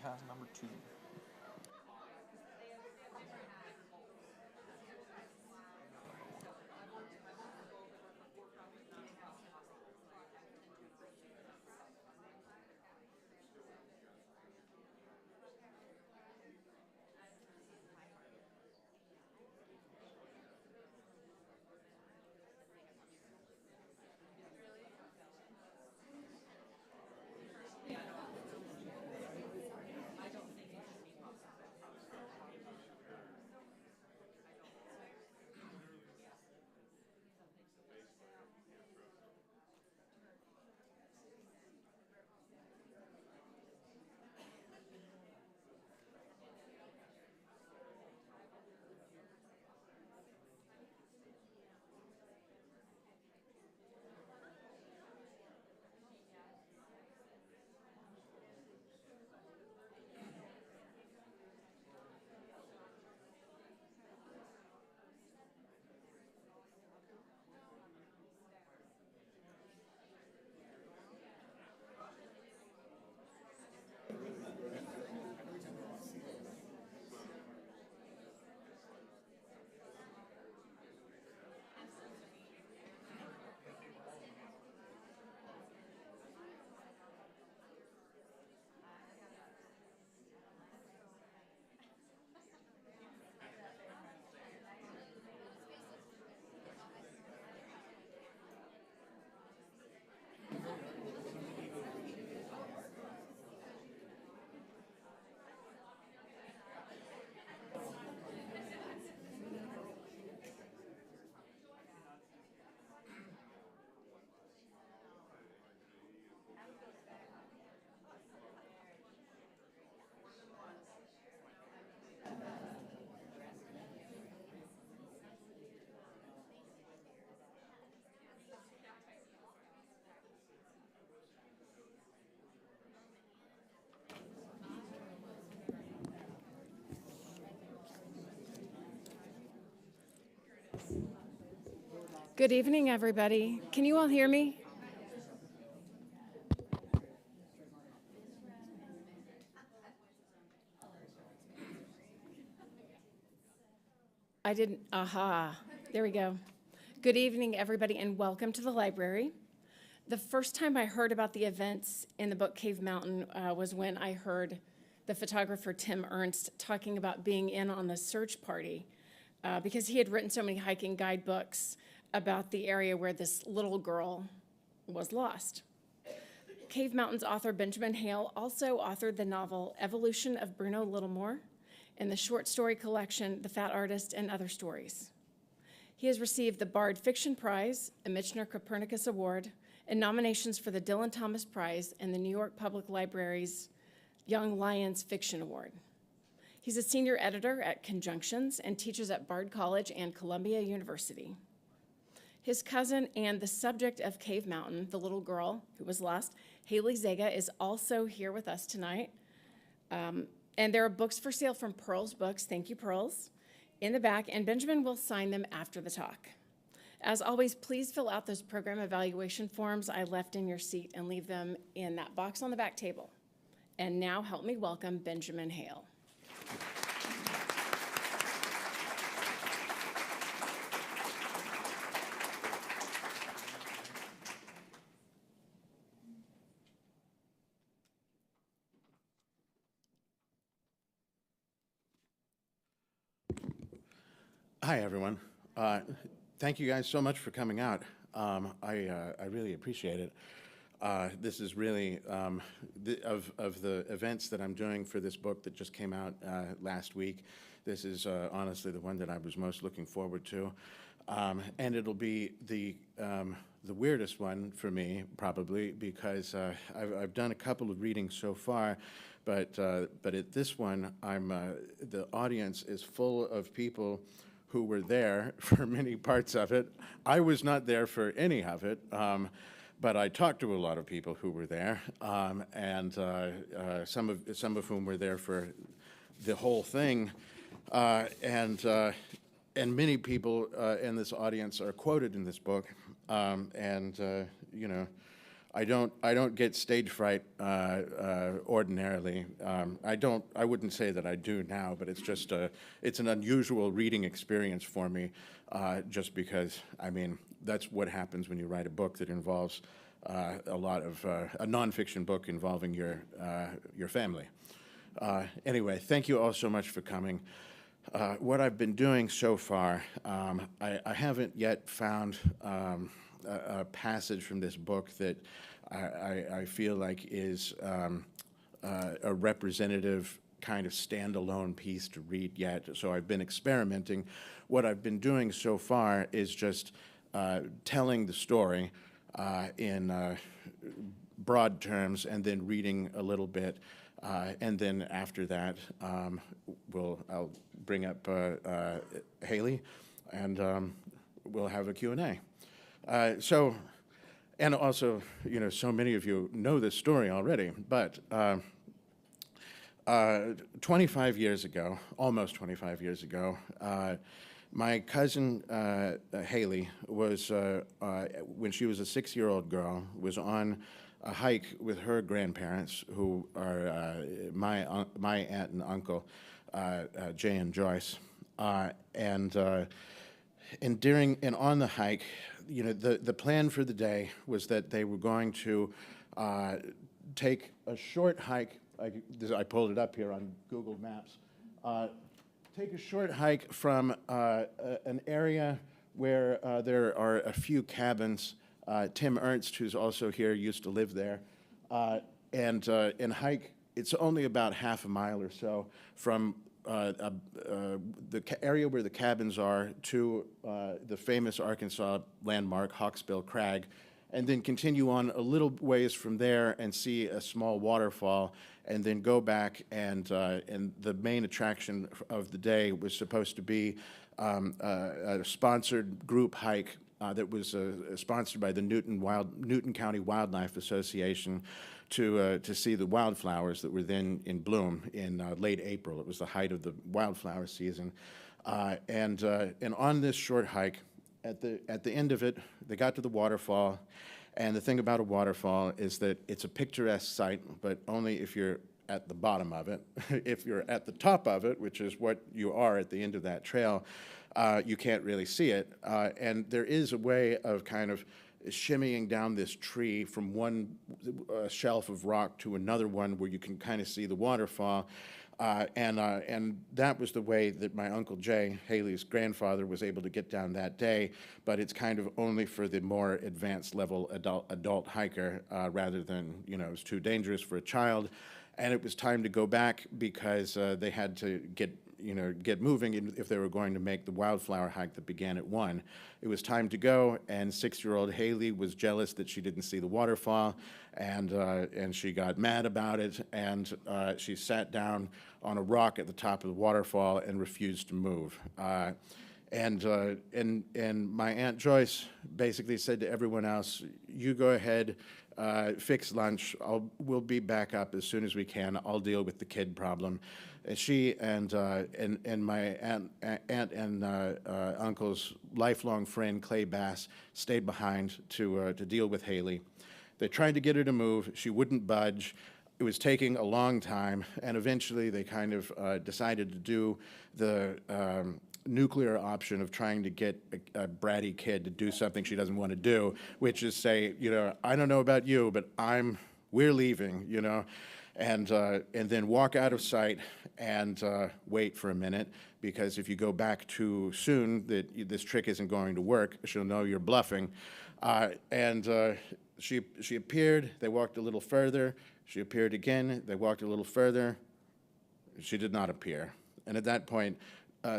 pass number 2. Good evening, everybody. Can you all hear me? I didn't, there we go. Good evening, everybody, and welcome to the library. The first time I heard about the events in the book Cave Mountain was when I heard the photographer Tim Ernst talking about being in on the search party because he had written so many hiking guidebooks about the area where this little girl was lost. Cave Mountain's author Benjamin Hale also authored the novel Evolution of Bruno Littlemore and the short story collection The Fat Artist and Other Stories. He has received the Bard Fiction Prize, a Michener Copernicus Award, and nominations for the Dylan Thomas Prize and the New York Public Library's Young Lions Fiction Award. He's a senior editor at Conjunctions and teaches at Bard College and Columbia University. His cousin and the subject of Cave Mountain, the little girl who was lost, Haley Zega, is also here with us tonight. And there are books for sale from Pearls Books, thank you, Pearls, in the back, and Benjamin will sign them after the talk. As always, please fill out those program evaluation forms I left in your seat and leave them in that box on the back table. And now help me welcome Benjamin Hale. Hi, everyone. Thank you guys so much for coming out. I really appreciate it. This is really, of the events that I'm doing for this book that just came out last week, this is honestly the one that I was most looking forward to. And it'll be the weirdest one for me, probably, because I've done a couple of readings so far, but at this one, the audience is full of people who were there for many parts of it. I was not there for any of it, but I talked to a lot of people who were there, and some of whom were there for the whole thing, and many people in this audience are quoted in this book, and you know, I don't get stage fright ordinarily. I wouldn't say that I do now, but it's just it's an unusual reading experience for me, just because, I mean, that's what happens when you write a book that involves a lot of a nonfiction book involving your family. Anyway, thank you all so much for coming. What I've been doing so far, I haven't yet found a passage from this book that I feel like is a representative kind of standalone piece to read yet. So I've been experimenting. What I've been doing so far is just telling the story in broad terms and then reading a little bit. And then after that, I'll bring up Haley, and we'll have a Q&A. And also, you know, so many of you know this story already, but 25 years ago, almost 25 years ago, my cousin Haley was, when she was a 6-year-old girl, was on a hike with her grandparents, who are my aunt and uncle, Jay and Joyce, and on the hike, you know, the plan for the day was that they were going to take a short hike. I pulled it up here on Google Maps. Take a short hike from an area where there are a few cabins. Tim Ernst, who's also here, used to live there, and hike. It's only about half a mile or so from the area where the cabins are to the famous Arkansas landmark, Hawksbill Crag, and then continue on a little ways from there and see a small waterfall, and then go back, and the main attraction of the day was supposed to be a sponsored group hike that was sponsored by the Newton County Wildlife Association to see the wildflowers that were then in bloom in late April. It was the height of the wildflower season, and on this short hike, at the end of it, they got to the waterfall. And the thing about a waterfall is that it's a picturesque sight, but only if you're at the bottom of it. If you're at the top of it, which is what you are at the end of that trail, you can't really see it. And there is a way of kind of shimmying down this tree from one shelf of rock to another one where you can kind of see the waterfall. And that was the way that my Uncle Jay, Haley's grandfather, was able to get down that day, but it's kind of only for the more advanced level adult hiker, rather than, you know, it was too dangerous for a child. And it was time to go back because they had to get moving if they were going to make the wildflower hike that began at 1. It was time to go, and 6-year-old Haley was jealous that she didn't see the waterfall, and she got mad about it, and she sat down on a rock at the top of the waterfall and refused to move. And my Aunt Joyce basically said to everyone else, "You go ahead, fix lunch. We'll be back up as soon as we can. I'll deal with the kid problem." And she and my aunt and uncle's lifelong friend Clay Bass stayed behind to deal with Haley. They tried to get her to move. She wouldn't budge. It was taking a long time, and eventually they kind of decided to do the nuclear option of trying to get a bratty kid to do something she doesn't want to do, which is say, you know, I don't know about you, but we're leaving, you know, and then walk out of sight and wait for a minute, because if you go back too soon, this trick isn't going to work. She'll know you're bluffing. She appeared. They walked a little further. She appeared again. They walked a little further. She did not appear. And at that point,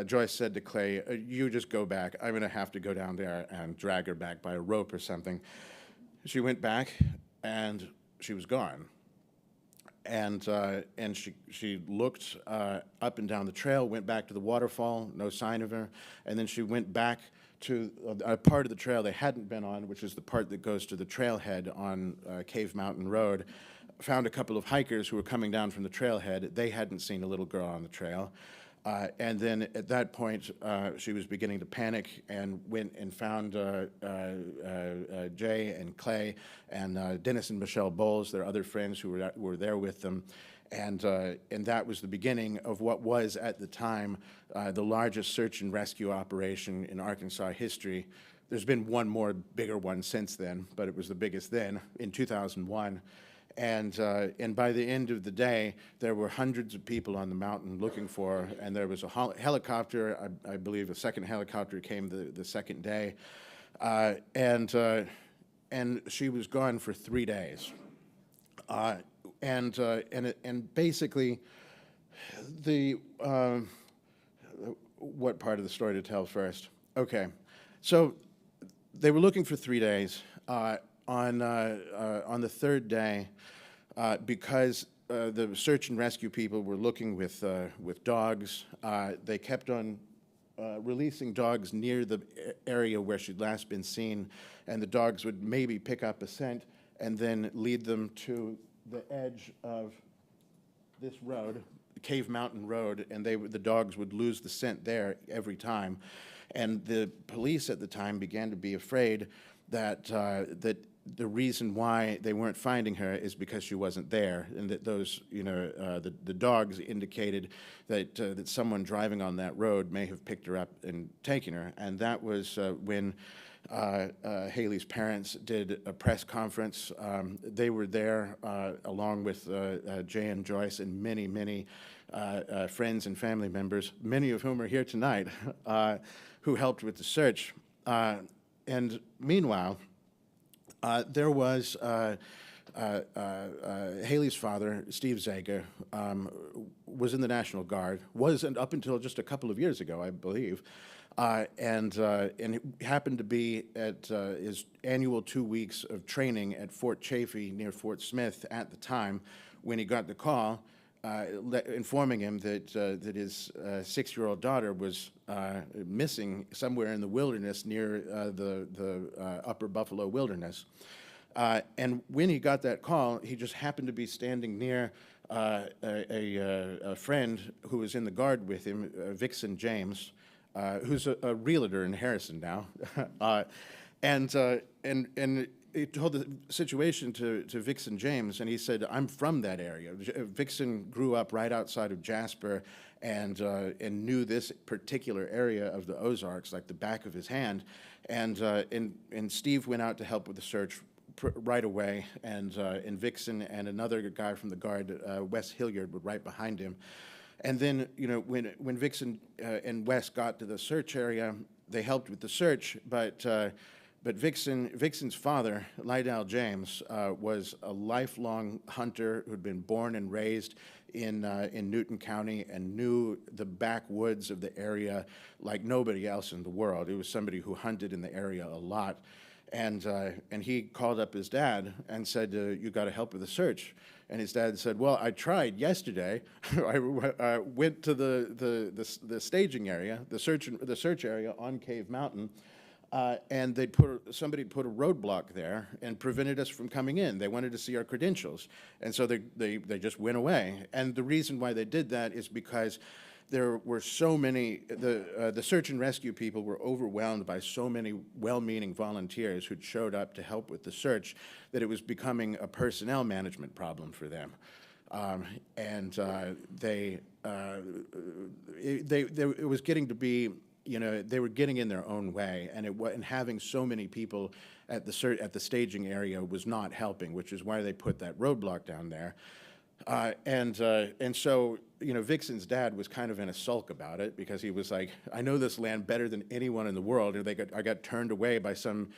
Joyce said to Clay, "You just go back. I'm going to have to go down there and drag her back by a rope or something." She went back, and she was gone. And she looked up and down the trail, went back to the waterfall, no sign of her, and then she went back to a part of the trail they hadn't been on, which is the part that goes to the trailhead on Cave Mountain Road. Found a couple of hikers who were coming down from the trailhead. They hadn't seen a little girl on the trail. And then at that point, she was beginning to panic and went and found Jay and Clay and Dennis and Michelle Bowles, their other friends who were there with them. And that was the beginning of what was, at the time, the largest search and rescue operation in Arkansas history. There's been one more bigger one since then, but it was the biggest then, in 2001. And by the end of the day, there were hundreds of people on the mountain looking for her, and there was a helicopter, I believe a second helicopter came the second day, and she was gone for 3 days. And basically, what part of the story to tell first? Okay, so they were looking for 3 days. On the third day, because the search and rescue people were looking with dogs, they kept on releasing dogs near the area where she'd last been seen, and the dogs would maybe pick up a scent and then lead them to the edge of this road, Cave Mountain Road, and the dogs would lose the scent there every time. And the police at the time began to be afraid that the reason why they weren't finding her is because she wasn't there, and that those, the dogs indicated that someone driving on that road may have picked her up and taken her. And that was when Haley's parents did a press conference. They were there along with Jay and Joyce and many friends and family members, many of whom are here tonight, who helped with the search. And meanwhile, there was Haley's father, Steve Zega, was in the National Guard, and up until just a couple of years ago, I believe, and he happened to be at his annual 2 weeks of training at Fort Chaffee near Fort Smith at the time when he got the call informing him that his 6-year-old daughter was missing somewhere in the wilderness near the Upper Buffalo Wilderness. And when he got that call, he just happened to be standing near a friend who was in the Guard with him, Vixen James, who's a realtor in Harrison now, and he told the situation to Vixen James, and he said, "I'm from that area." Vixen grew up right outside of Jasper, and knew this particular area of the Ozarks like the back of his hand, and Steve went out to help with the search right away, and Vixen and another guy from the Guard, Wes Hilliard, were right behind him. And then, when Vixen and Wes got to the search area, they helped with the search, but Vixen's father, Lydell James, was a lifelong hunter who'd been born and raised in Newton County and knew the backwoods of the area like nobody else in the world. He was somebody who hunted in the area a lot. And he called up his dad and said, "You got to help with the search." And his dad said, "Well, I tried yesterday. I went to the staging area, the search area on Cave Mountain, and somebody put a roadblock there and prevented us from coming in. They wanted to see our credentials, and so they just went away. And the reason why they did that is because there were so many, the search and rescue people were overwhelmed by so many well-meaning volunteers who'd showed up to help with the search that it was becoming a personnel management problem for them. It was getting to be, they were getting in their own way, and having so many people at the staging area was not helping, which is why they put that roadblock down there. And so, Vixen's dad was kind of in a sulk about it because he was like, "I know this land better than anyone in the world." And I got turned away by some,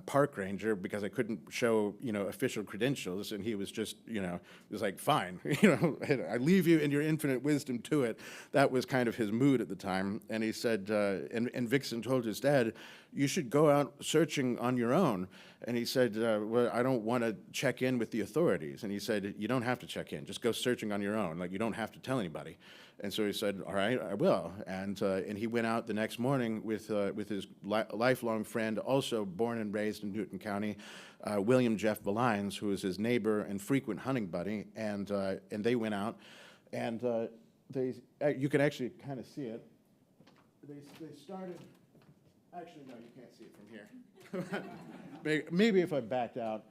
park ranger because I couldn't show, official credentials. And he was just, was like, "Fine, I leave you in your infinite wisdom to it." That was kind of his mood at the time. And he said, and Vixen told his dad, "You should go out searching on your own." And he said, "Well, I don't want to check in with the authorities." And he said, "You don't have to check in. Just go searching on your own. Like, you don't have to tell anybody." And so he said, "All right, I will." And he went out the next morning with his lifelong friend, also born and raised in Newton County, William Jeff Valines, who was his neighbor and frequent hunting buddy. And they went out, and you can actually kind of see it. They started, actually, no, you can't see it from here. Maybe if I backed out,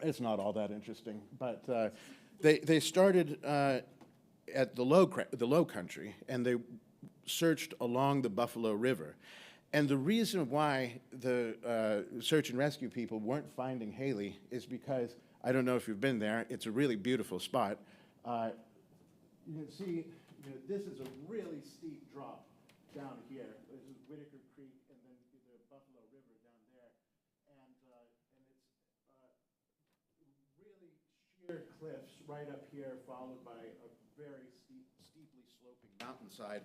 it's not all that interesting. But they started at the low country, and they searched along the Buffalo River. And the reason why the search and rescue people weren't finding Haley is because, I don't know if you've been there, it's a really beautiful spot. You can see, this is a really steep drop down here. This is Whitaker Creek and then the Buffalo River down there. And it's really sheer cliffs right up here, followed by a very steeply sloping mountainside.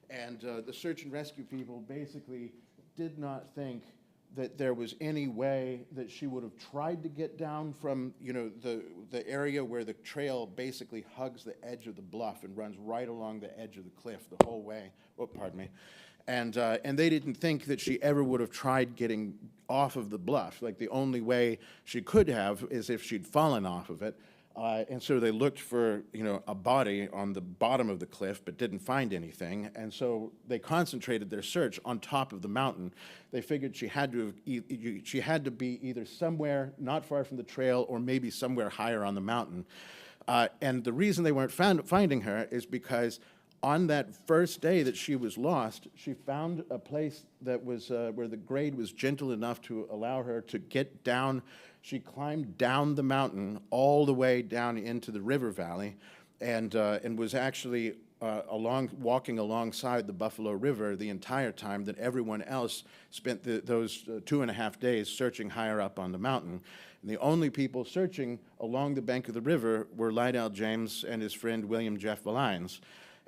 And the search and rescue people basically did not think that there was any way that she would have tried to get down from, the area where the trail basically hugs the edge of the bluff and runs right along the edge of the cliff the whole way. Oh, pardon me. And they didn't think that she ever would have tried getting off of the bluff. Like, the only way she could have is if she'd fallen off of it. And so they looked for, a body on the bottom of the cliff, but didn't find anything. And so they concentrated their search on top of the mountain. They figured she had to be either somewhere not far from the trail or maybe somewhere higher on the mountain. And the reason they weren't finding her is because on that first day that she was lost, she found a place that was where the grade was gentle enough to allow her to get down. She climbed down the mountain all the way down into the river valley, and was actually walking alongside the Buffalo River the entire time that everyone else spent those 2.5 days searching higher up on the mountain. And the only people searching along the bank of the river were Lydell James and his friend William Jeff Valines.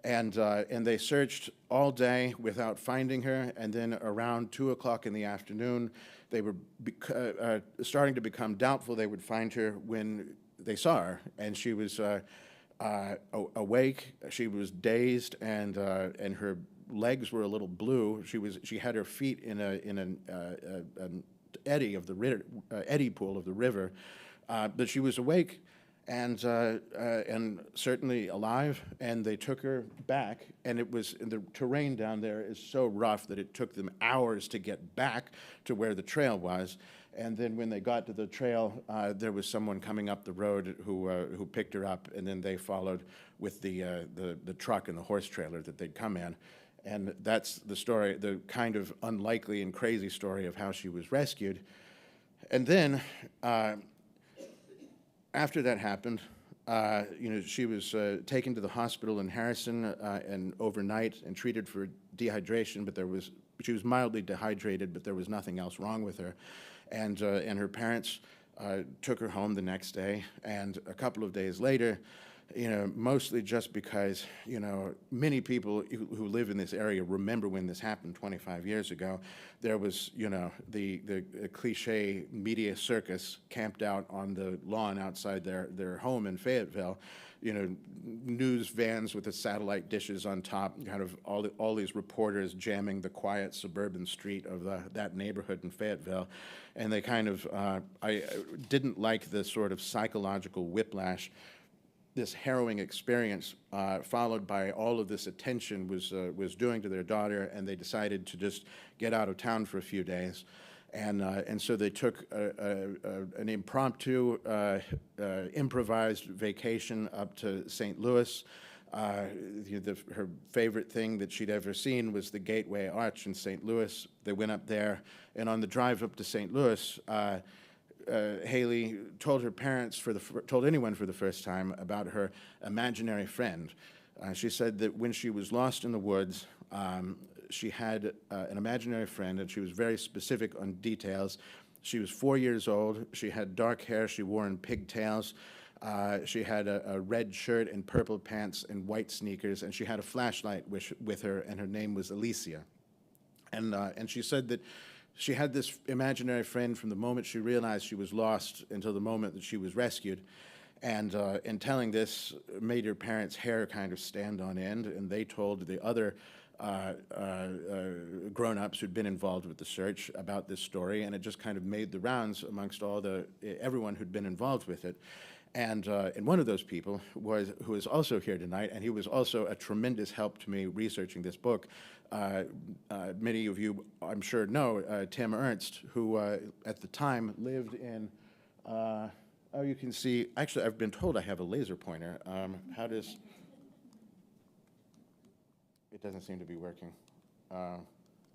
And they searched all day without finding her, and then around 2 o'clock in the afternoon, they were starting to become doubtful they would find her when they saw her, and she was awake. She was dazed, and her legs were a little blue. She had her feet in an eddy of the eddy pool of the river, but she was awake and certainly alive. And they took her back, and the terrain down there is so rough that it took them hours to get back to where the trail was. And then when they got to the trail, there was someone coming up the road who picked her up, and then they followed with the truck and the horse trailer that they'd come in. And that's the story, the kind of unlikely and crazy story of how she was rescued. And then, after that happened, she was taken to the hospital in Harrison and overnight and treated for dehydration, but she was mildly dehydrated, but there was nothing else wrong with her. And her parents took her home the next day, and a couple of days later, mostly just because, many people who live in this area remember when this happened 25 years ago. There was, the cliche media circus camped out on the lawn outside their home in Fayetteville. News vans with the satellite dishes on top, kind of all these reporters jamming the quiet suburban street of that neighborhood in Fayetteville. And they kind of, I didn't like the sort of psychological whiplash this harrowing experience, followed by all of this attention, was doing to their daughter, and they decided to just get out of town for a few days. And so they took an impromptu, improvised vacation up to St. Louis. Her favorite thing that she'd ever seen was the Gateway Arch in St. Louis. They went up there, and on the drive up to St. Louis, Haley told her parents, told anyone for the first time, about her imaginary friend. She said that when she was lost in the woods, she had an imaginary friend, and she was very specific on details. She was 4 years old. She had dark hair she wore in pigtails. She had a red shirt and purple pants and white sneakers, and she had a flashlight with her, and her name was Alicia. And she said that she had this imaginary friend from the moment she realized she was lost until the moment that she was rescued. And telling this made her parents' hair kind of stand on end, and they told the other grown-ups who'd been involved with the search about this story, and it just kind of made the rounds amongst everyone who'd been involved with it. And one of those people who is also here tonight, and he was also a tremendous help to me researching this book. Many of you, I'm sure, know Tim Ernst, who at the time lived in, oh, you can see, actually, I've been told I have a laser pointer. How does, it doesn't seem to be working.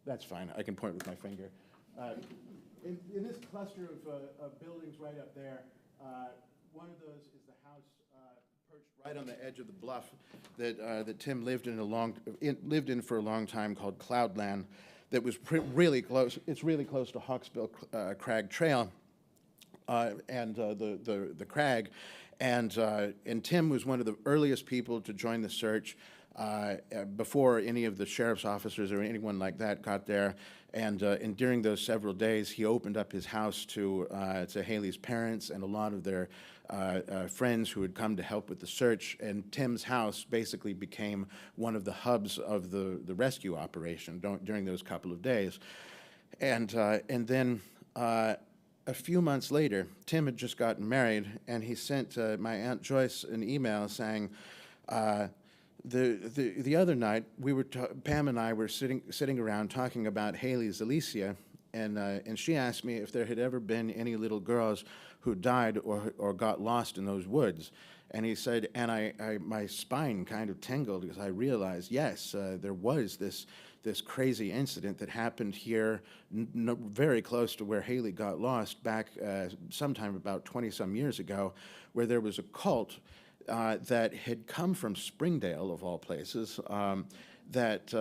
That's fine, I can point with my finger. In this cluster of buildings right up there, one of those is the house perched right on the edge of the bluff that Tim lived in for a long time, called Cloudland, that was really close. It's really close to Hawksbill Crag Trail and the crag, and Tim was one of the earliest people to join the search. Before any of the sheriff's officers or anyone like that got there, and during those several days, he opened up his house to Haley's parents and a lot of their friends who had come to help with the search. And Tim's house basically became one of the hubs of the rescue operation during those couple of days. And then a few months later, Tim had just gotten married, and he sent my Aunt Joyce an email saying, the other night, Pam and I were sitting around talking about Haley Zega, and she asked me if there had ever been any little girls who died or got lost in those woods. And he said, and my spine kind of tingled because I realized, yes, there was this crazy incident that happened here very close to where Haley got lost back sometime about 20-some years ago, where there was a cult that had come from Springdale, of all places, that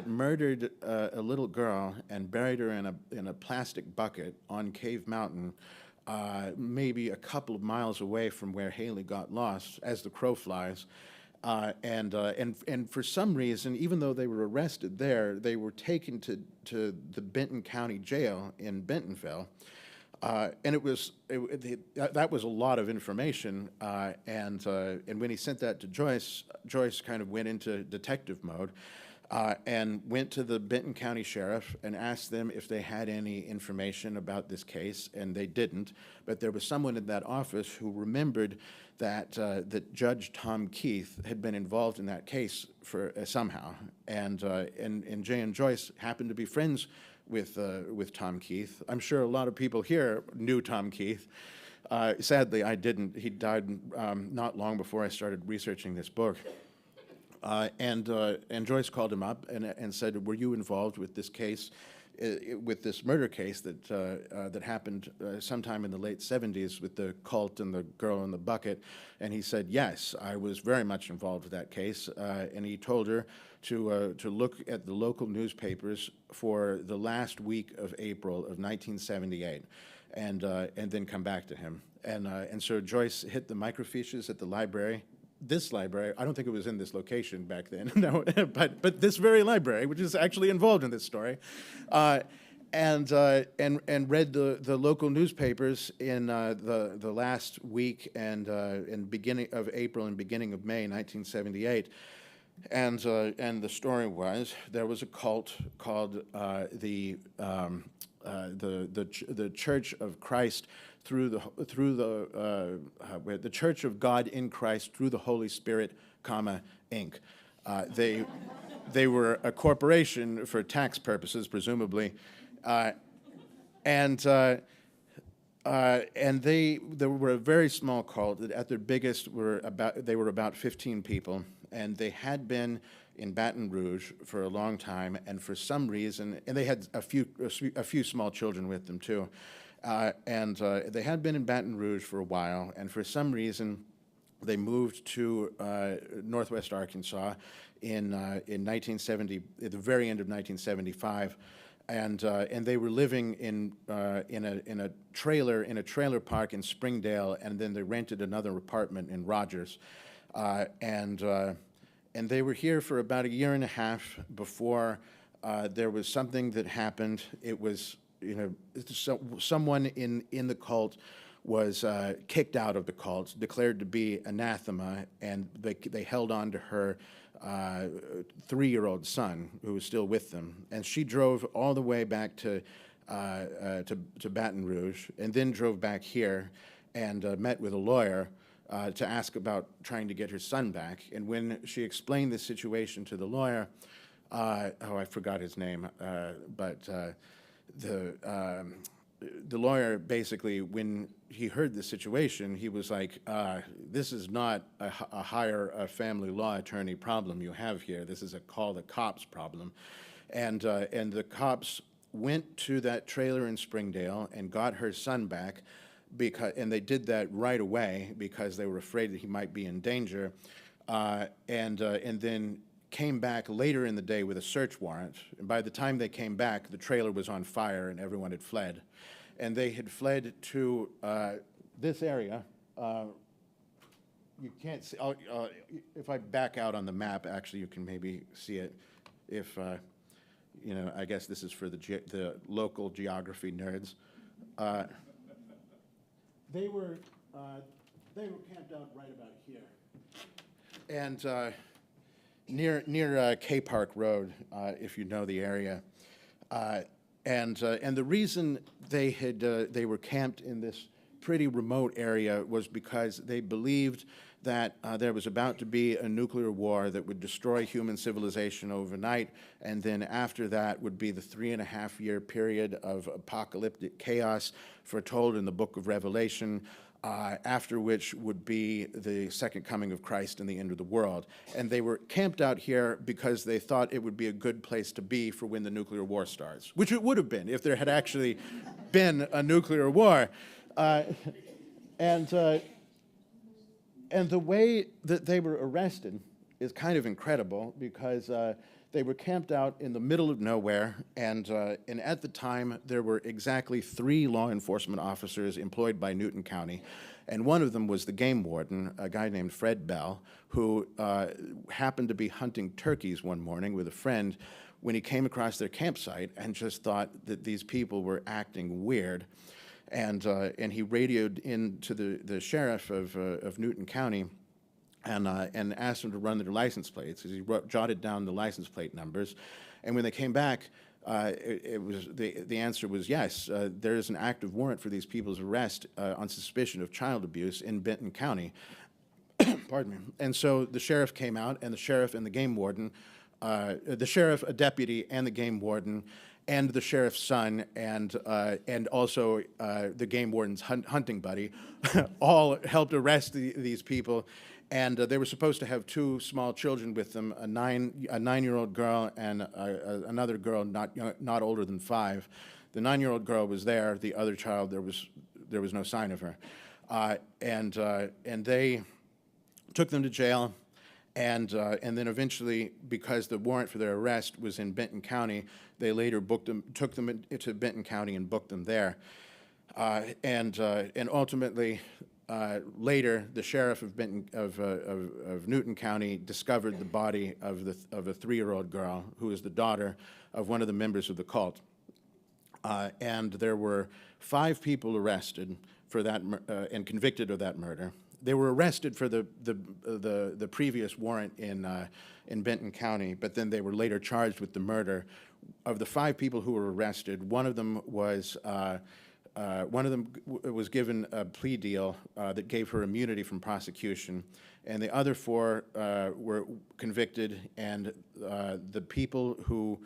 murdered a little girl and buried her in a plastic bucket on Cave Mountain, maybe a couple of miles away from where Haley got lost, as the crow flies. And for some reason, even though they were arrested there, they were taken to the Benton County Jail in Bentonville. And that was a lot of information, and when he sent that to Joyce, Joyce kind of went into detective mode and went to the Benton County Sheriff and asked them if they had any information about this case, and they didn't. But there was someone in that office who remembered that Judge Tom Keith had been involved in that case for somehow, and Jay and Joyce happened to be friends with Tom Keith. I'm sure a lot of people here knew Tom Keith. Sadly, I didn't. He died not long before I started researching this book. And Joyce called him up and said, "Were you involved with this case, with this murder case that happened sometime in the late 70s with the cult and the girl in the bucket?" And he said, "Yes, I was very much involved with that case." And he told her to look at the local newspapers for the last week of April of 1978, and then come back to him. And so Joyce hit the microfiches at the library. This library, I don't think it was in this location back then, no, but this very library, which is actually involved in this story, and read the local newspapers in the last week and beginning of April and beginning of May 1978. And the story was there was a cult called the Church of Christ through the Church of God in Christ through the Holy Spirit, Inc. They were a corporation for tax purposes, presumably, and they were a very small cult. At their biggest, they were about 15 people. And they had been in Baton Rouge for a long time, and for some reason, and they had a few small children with them too, and they had been in Baton Rouge for a while, and for some reason, they moved to Northwest Arkansas in 1970, at the very end of 1975, and they were living in a trailer park in Springdale, and then they rented another apartment in Rogers. And they were here for about a year and a half before there was something that happened. It was, someone in the cult was kicked out of the cult, declared to be anathema, and they held on to her 3-year-old son, who was still with them. And she drove all the way back to Baton Rouge, and then drove back here and met with a lawyer to ask about trying to get her son back. And when she explained the situation to the lawyer, I forgot his name, but the lawyer basically, when he heard the situation, he was like, this is not a hire a family law attorney problem you have here. This is a call the cops problem. And the cops went to that trailer in Springdale and got her son back, and they did that right away because they were afraid that he might be in danger, and then came back later in the day with a search warrant. And by the time they came back, the trailer was on fire and everyone had fled. And they had fled to this area. You can't see, if I back out on the map, actually you can maybe see it. If, you know, I guess this is for the local geography nerds. They were camped out right about here. And near K Park Road, if you know the area. And the reason they were camped in this pretty remote area was because they believed that there was about to be a nuclear war that would destroy human civilization overnight, and then after that would be the 3.5-year period of apocalyptic chaos foretold in the book of Revelation, after which would be the second coming of Christ and the end of the world. And they were camped out here because they thought it would be a good place to be for when the nuclear war starts, which it would have been if there had actually been a nuclear war. And the way that they were arrested is kind of incredible because they were camped out in the middle of nowhere, and at the time there were exactly 3 law enforcement officers employed by Newton County, and one of them was the game warden, a guy named Fred Bell, who happened to be hunting turkeys one morning with a friend when he came across their campsite and just thought that these people were acting weird. And he radioed in to the sheriff of Newton County and asked him to run their license plates. He jotted down the license plate numbers. And when they came back, the answer was yes, there is an active warrant for these people's arrest on suspicion of child abuse in Benton County. Pardon me. And so the sheriff came out, and the sheriff and the game warden, the sheriff, a deputy, and the game warden, and the sheriff's son, and also the game warden's hunting buddy, all helped arrest these people. And they were supposed to have 2 small children with them, a 9-year-old girl and another girl not older than 5. The 9-year-old girl was there. The other child, there was no sign of her. And they took them to jail. And then eventually, because the warrant for their arrest was in Benton County, they later took them to Benton County and booked them there. And ultimately, later, the sheriff of Newton County discovered the body of a 3-year-old girl who is the daughter of one of the members of the cult. And there were 5 people arrested for that and convicted of that murder. They were arrested for the previous warrant in Benton County, but then they were later charged with the murder. Of the 5 people who were arrested, one of them was given a plea deal that gave her immunity from prosecution, and the other 4 were convicted. And the people who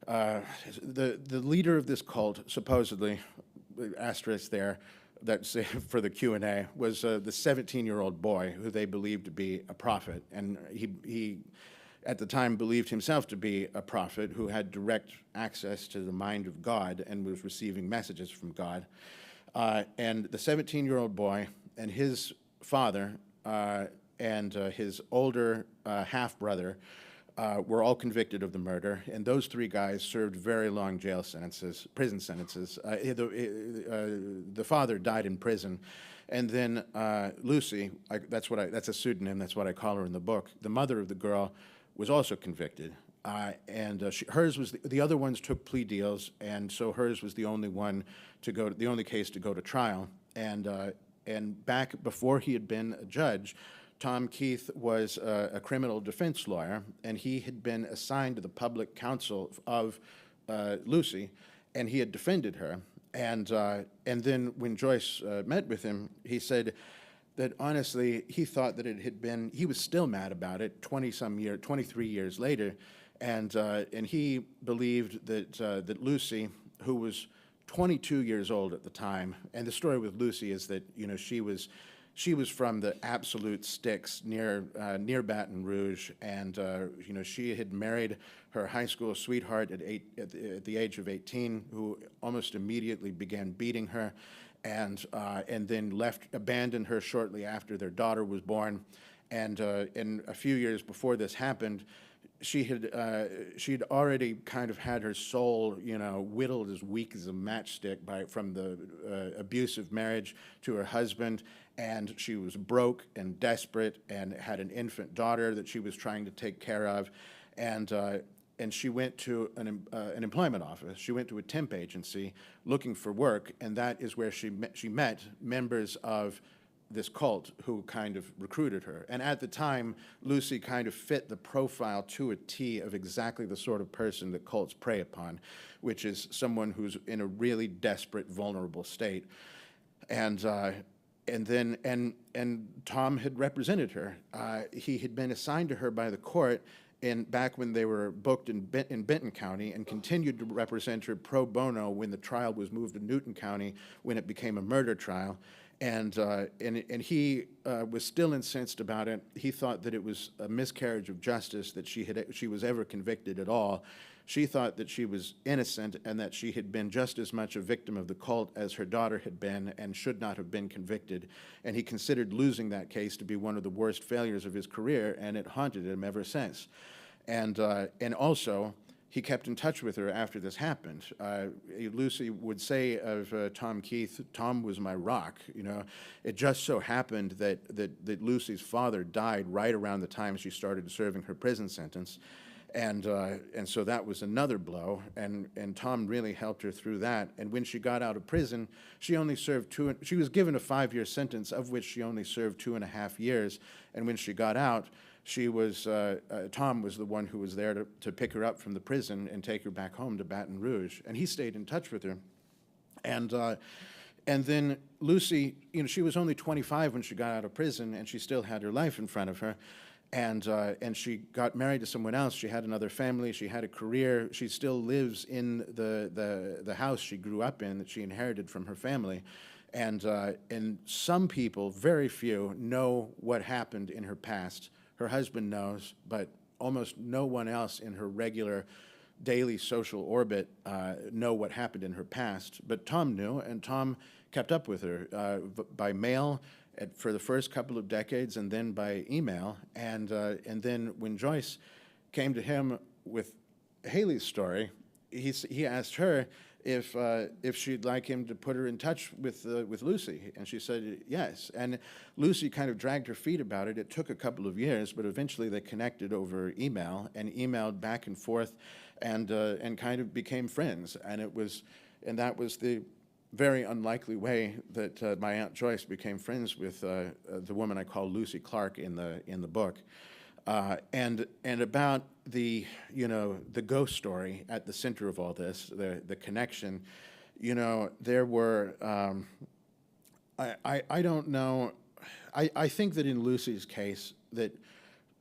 the leader of this cult, supposedly, asterisk there, that's for the Q&A, was the 17-year-old boy who they believed to be a prophet. And he, at the time, believed himself to be a prophet who had direct access to the mind of God and was receiving messages from God. And the 17-year-old boy and his father and his older half-brother were all convicted of the murder, and those 3 guys served very long prison sentences. The father died in prison, and then Lucy, that's a pseudonym, that's what I call her in the book, the mother of the girl, was also convicted. Hers was the other ones took plea deals, and so hers was the only case to go to trial. And back before he had been a judge, Tom Keith was a criminal defense lawyer, and he had been assigned to the public counsel of Lucy, and he had defended her. And then when Joyce met with him, he said, that honestly, he thought that it had been, he was still mad about it 23 years later, and he believed that Lucy, who was 22 years old at the time, and the story with Lucy is that, she was from the absolute sticks near Baton Rouge, and she had married her high school sweetheart at the age of 18, who almost immediately began beating her, and then abandoned her shortly after their daughter was born, and a few years before this happened, she'd already kind of had her soul, whittled as weak as a matchstick from the abusive marriage to her husband, and she was broke and desperate and had an infant daughter that she was trying to take care of, and she went to an employment office. She went to a temp agency looking for work, and that is where she met members of this cult who kind of recruited her. And at the time, Lucy kind of fit the profile to a T of exactly the sort of person that cults prey upon, which is someone who's in a really desperate, vulnerable state. And Tom had represented her. He had been assigned to her by the court back when they were booked in Benton County, and continued to represent her pro bono when the trial was moved to Newton County when it became a murder trial. And he was still incensed about it. He thought that it was a miscarriage of justice that she was ever convicted at all. She thought that she was innocent and that she had been just as much a victim of the cult as her daughter had been and should not have been convicted. And he considered losing that case to be one of the worst failures of his career, and it haunted him ever since. And also, he kept in touch with her after this happened. Lucy would say of Tom Keith, "Tom was my rock." It just so happened that Lucy's father died right around the time she started serving her prison sentence, and so that was another blow. And Tom really helped her through that. And when she got out of prison, she only served she was given a 5-year sentence, of which she only served 2.5 years. And when she got out, Tom was the one who was there to pick her up from the prison and take her back home to Baton Rouge, and he stayed in touch with her. And then Lucy, she was only 25 when she got out of prison, and she still had her life in front of her. And she got married to someone else. She had another family. She had a career. She still lives in the house she grew up in that she inherited from her family. And some people, very few, know what happened in her past. Her husband knows, but almost no one else in her regular daily social orbit know what happened in her past. But Tom knew, and Tom kept up with her by mail for the first couple of decades, and then by email. And then when Joyce came to him with Haley's story, he asked her if she'd like him to put her in touch with Lucy, and she said yes. And Lucy kind of dragged her feet about it. It took a couple of years, but eventually they connected over email and emailed back and forth, and kind of became friends. And that was the very unlikely way that my Aunt Joyce became friends with the woman I call Lucy Clark in the book. And about the ghost story at the center of all this, the connection, there were, I don't know, I think that in Lucy's case, that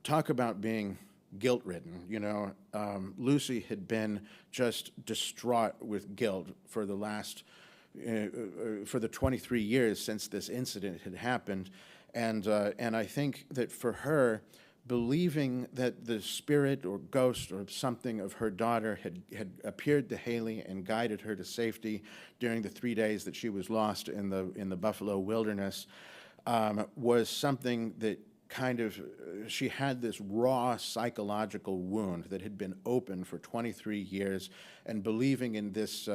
talk about being guilt-ridden, Lucy had been just distraught with guilt for the last, for the 23 years since this incident had happened, and I think that for her, believing that the spirit or ghost or something of her daughter had appeared to Haley and guided her to safety during the 3 days that she was lost in the Buffalo wilderness, was something that kind of, she had this raw psychological wound that had been open for 23 years, and believing in this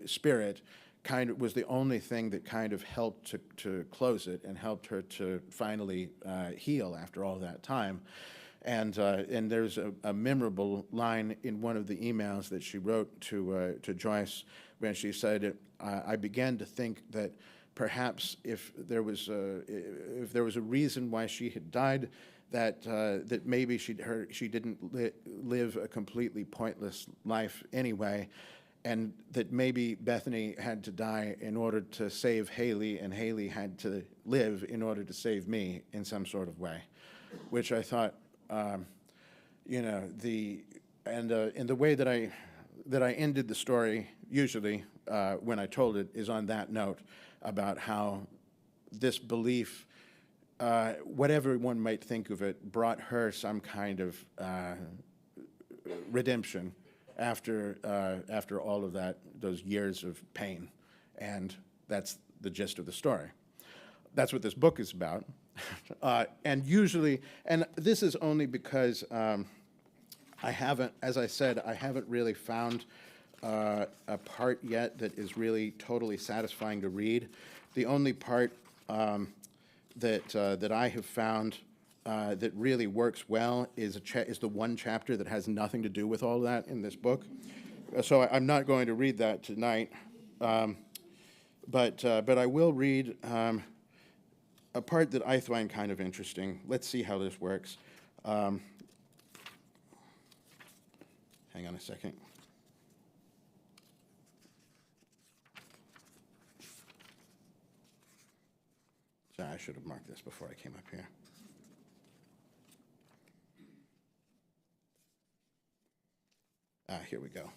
spirit kind of was the only thing that kind of helped to close it and helped her to finally heal after all that time. And there's a memorable line in one of the emails that she wrote to Joyce when she said, "I began to think that perhaps if there was a reason why she had died, that maybe she didn't live a completely pointless life anyway." and that maybe Bethany had to die in order to save Haley, and Haley had to live in order to save me in some sort of way, which I thought, you know, in the way that I ended the story usually when I told it is on that note about how this belief, whatever one might think of it, brought her some kind of redemption after all of those years of pain. And that's the gist of the story. That's what this book is about. And usually, and this is only because I haven't, as I said, I haven't really found a part yet that is really totally satisfying to read. The only part that I have found that really works well is the one chapter that has nothing to do with all that in this book. So I'm not going to read that tonight, but I will read a part that I find kind of interesting. Let's see how this works. Hang on a second. Sorry, I should have marked this before I came up here. Here we go.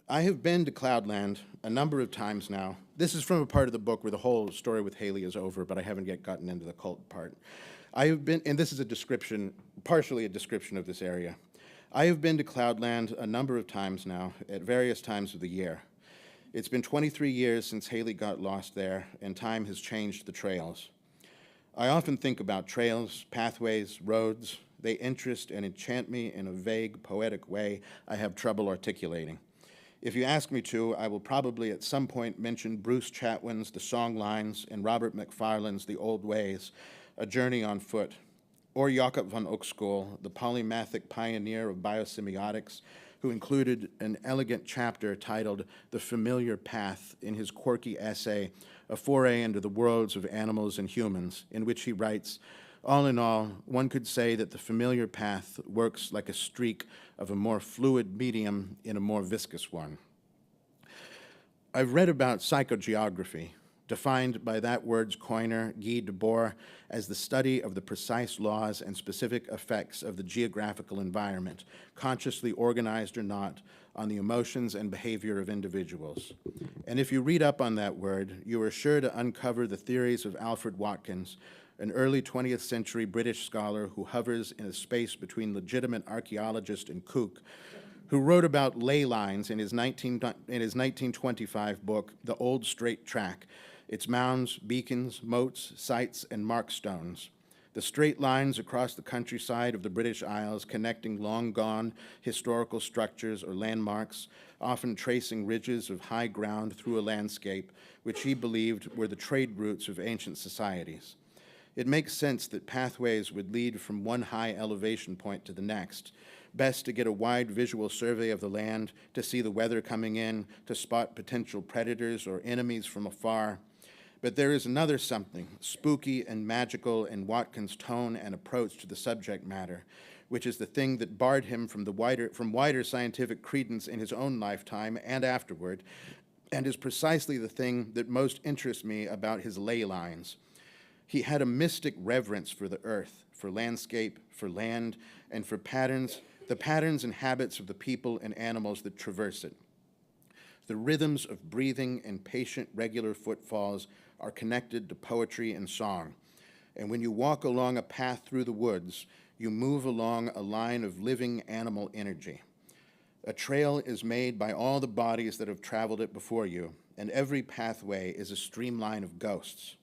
I have been to Cloudland a number of times now. This is from a part of the book where the whole story with Haley is over, but I haven't yet gotten into the cult part. I have been, and this is a description, partially a description of this area. I have been to Cloudland a number of times now, at various times of the year. It's been 23 years since Haley got lost there, and time has changed the trails. I often think about trails, pathways, roads. They interest and enchant me in a vague, poetic way I have trouble articulating. If you ask me to, I will probably at some point mention Bruce Chatwin's The Song Lines and Robert Macfarlane's The Old Ways, A Journey on Foot, or Jakob von Uexküll, the polymathic pioneer of biosemiotics, who included an elegant chapter titled The Familiar Path in his quirky essay, A Foray into the Worlds of Animals and Humans, in which he writes, all in all, one could say that the familiar path works like a streak of a more fluid medium in a more viscous one. I've read about psychogeography, defined by that word's coiner, Guy Debord, as the study of the precise laws and specific effects of the geographical environment, consciously organized or not, on the emotions and behavior of individuals. And if you read up on that word, you are sure to uncover the theories of Alfred Watkins, an early 20th century British scholar who hovers in a space between legitimate archaeologist and kook, who wrote about ley lines in his 1925 book, The Old Straight Track, its mounds, beacons, moats, sites, and markstones. The straight lines across the countryside of the British Isles connecting long-gone historical structures or landmarks, often tracing ridges of high ground through a landscape, which he believed were the trade routes of ancient societies. It makes sense that pathways would lead from one high elevation point to the next, best to get a wide visual survey of the land, to see the weather coming in, to spot potential predators or enemies from afar. But there is another something, spooky and magical in Watkins' tone and approach to the subject matter, which is the thing that barred him from wider scientific credence in his own lifetime and afterward, and is precisely the thing that most interests me about his ley lines. He had a mystic reverence for the earth, for landscape, for land, and for patterns, the patterns and habits of the people and animals that traverse it. The rhythms of breathing and patient, regular footfalls are connected to poetry and song. And when you walk along a path through the woods, you move along a line of living animal energy. A trail is made by all the bodies that have traveled it before you, and every pathway is a streamline of ghosts.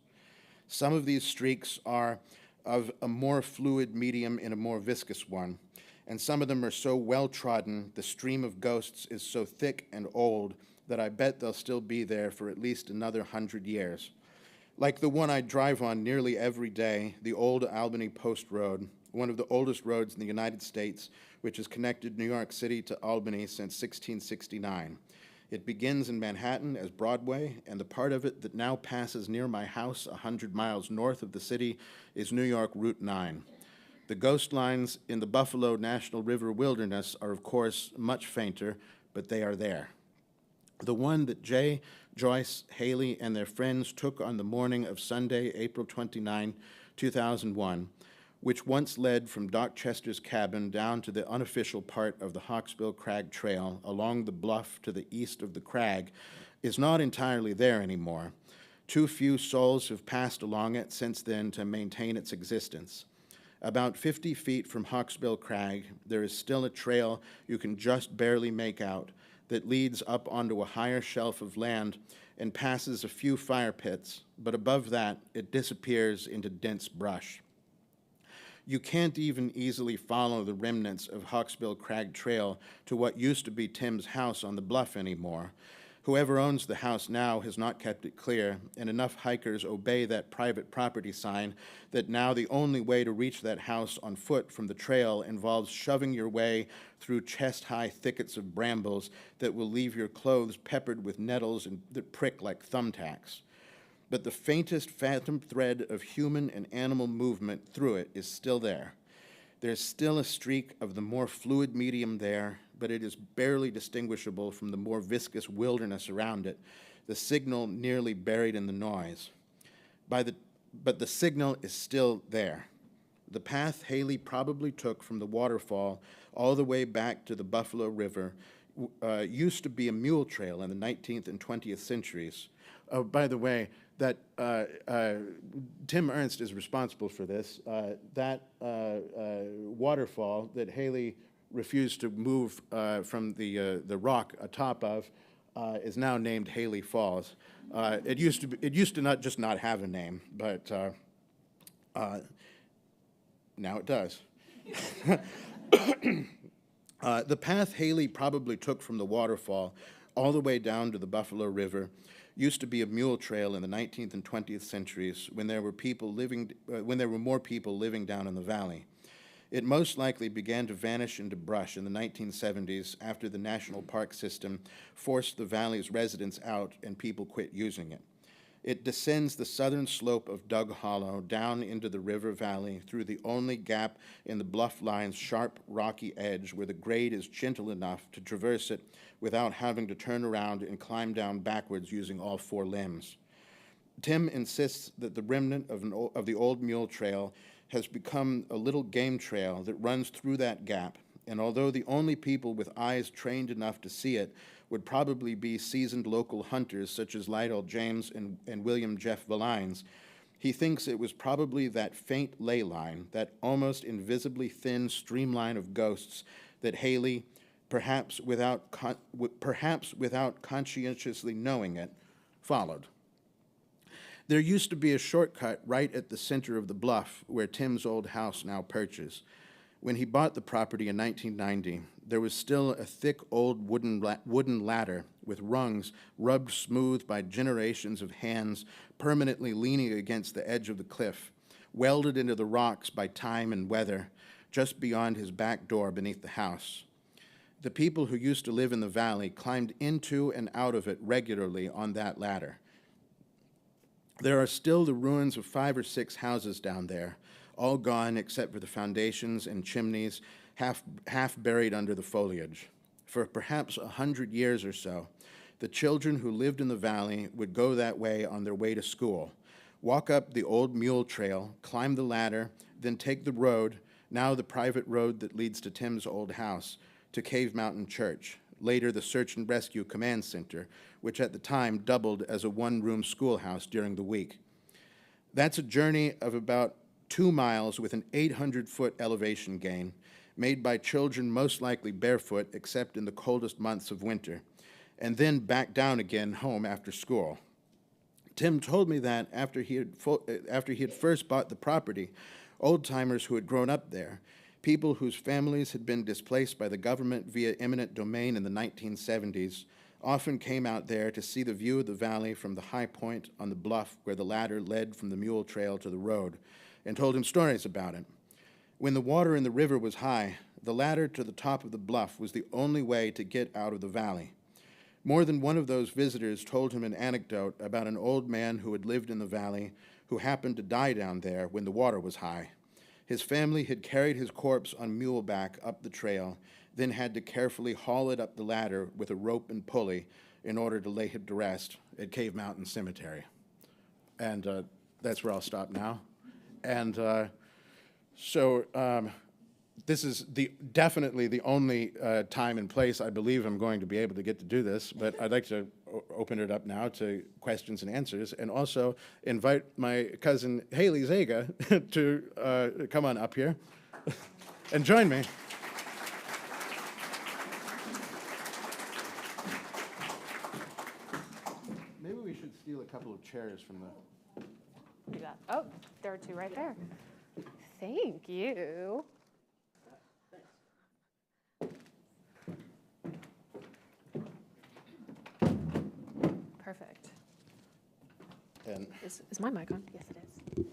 Some of these streaks are of a more fluid medium in a more viscous one, and some of them are so well-trodden, the stream of ghosts is so thick and old that I bet they'll still be there for at least another 100 years. Like the one I drive on nearly every day, the old Albany Post Road, one of the oldest roads in the United States, which has connected New York City to Albany since 1669. It begins in Manhattan as Broadway, and the part of it that now passes near my house 100 miles north of the city is New York Route 9. The ghost lines in the Buffalo National River Wilderness are, of course, much fainter, but they are there. The one that Jay, Joyce, Haley, and their friends took on the morning of Sunday, April 29, 2001, which once led from Doc Chester's cabin down to the unofficial part of the Hawksbill Crag Trail along the bluff to the east of the crag, is not entirely there anymore. Too few souls have passed along it since then to maintain its existence. About 50 feet from Hawksbill Crag, there is still a trail you can just barely make out that leads up onto a higher shelf of land and passes a few fire pits, but above that, it disappears into dense brush. You can't even easily follow the remnants of Hawksbill Crag Trail to what used to be Tim's house on the bluff anymore. Whoever owns the house now has not kept it clear, and enough hikers obey that private property sign that now the only way to reach that house on foot from the trail involves shoving your way through chest-high thickets of brambles that will leave your clothes peppered with nettles and that prick like thumbtacks. But the faintest phantom thread of human and animal movement through it is still there. There's still a streak of the more fluid medium there, but it is barely distinguishable from the more viscous wilderness around it, the signal nearly buried in the noise. But the signal is still there. The path Haley probably took from the waterfall all the way back to the Buffalo River used to be a mule trail in the 19th and 20th centuries. Oh, by the way, that Tim Ernst is responsible for this. That waterfall that Haley refused to move from the rock atop of is now named Haley Falls. It used to not just not have a name, but now it does. The path Haley probably took from the waterfall all the way down to the Buffalo River used to be a mule trail in the 19th and 20th centuries when there were more people living down in the valley. It most likely began to vanish into brush in the 1970s after the national park system forced the valley's residents out and people quit using it. It descends the southern slope of Dug Hollow down into the river valley through the only gap in the bluff line's sharp, rocky edge where the grade is gentle enough to traverse it without having to turn around and climb down backwards using all four limbs. Tim insists that the remnant of the old mule trail has become a little game trail that runs through that gap, and although the only people with eyes trained enough to see it would probably be seasoned local hunters such as Lydell James and William Jeff Valines, he thinks it was probably that faint ley line, that almost invisibly thin streamline of ghosts that Haley, perhaps without conscientiously knowing it, followed. There used to be a shortcut right at the center of the bluff where Tim's old house now perches. When he bought the property in 1990, there was still a thick old wooden ladder with rungs rubbed smooth by generations of hands permanently leaning against the edge of the cliff, welded into the rocks by time and weather, just beyond his back door beneath the house. The people who used to live in the valley climbed into and out of it regularly on that ladder. There are still the ruins of 5 or 6 houses down there, all gone except for the foundations and chimneys, half buried under the foliage. For perhaps 100 years or so, the children who lived in the valley would go that way on their way to school, walk up the old mule trail, climb the ladder, then take the road, now the private road that leads to Tim's old house, to Cave Mountain Church, later the Search and Rescue Command Center, which at the time doubled as a one-room schoolhouse during the week. That's a journey of about 2 miles with an 800-foot elevation gain, made by children most likely barefoot except in the coldest months of winter, and then back down again home after school. Tim told me that after he had first bought the property, old-timers who had grown up there, people whose families had been displaced by the government via eminent domain in the 1970s, often came out there to see the view of the valley from the high point on the bluff where the ladder led from the mule trail to the road, and told him stories about it. When the water in the river was high, the ladder to the top of the bluff was the only way to get out of the valley. More than one of those visitors told him an anecdote about an old man who had lived in the valley who happened to die down there when the water was high. His family had carried his corpse on muleback up the trail, then had to carefully haul it up the ladder with a rope and pulley in order to lay him to rest at Cave Mountain Cemetery. And that's where I'll stop now. And this is definitely the only time and place I believe I'm going to be able to get to do this, but I'd like to open it up now to questions and answers, and also invite my cousin Haley Zega to come on up here and join me. Maybe we should steal a couple of chairs from the... Do that. Oh, there are two right there. Thank you. Perfect. And Is my mic on? Yes, it is.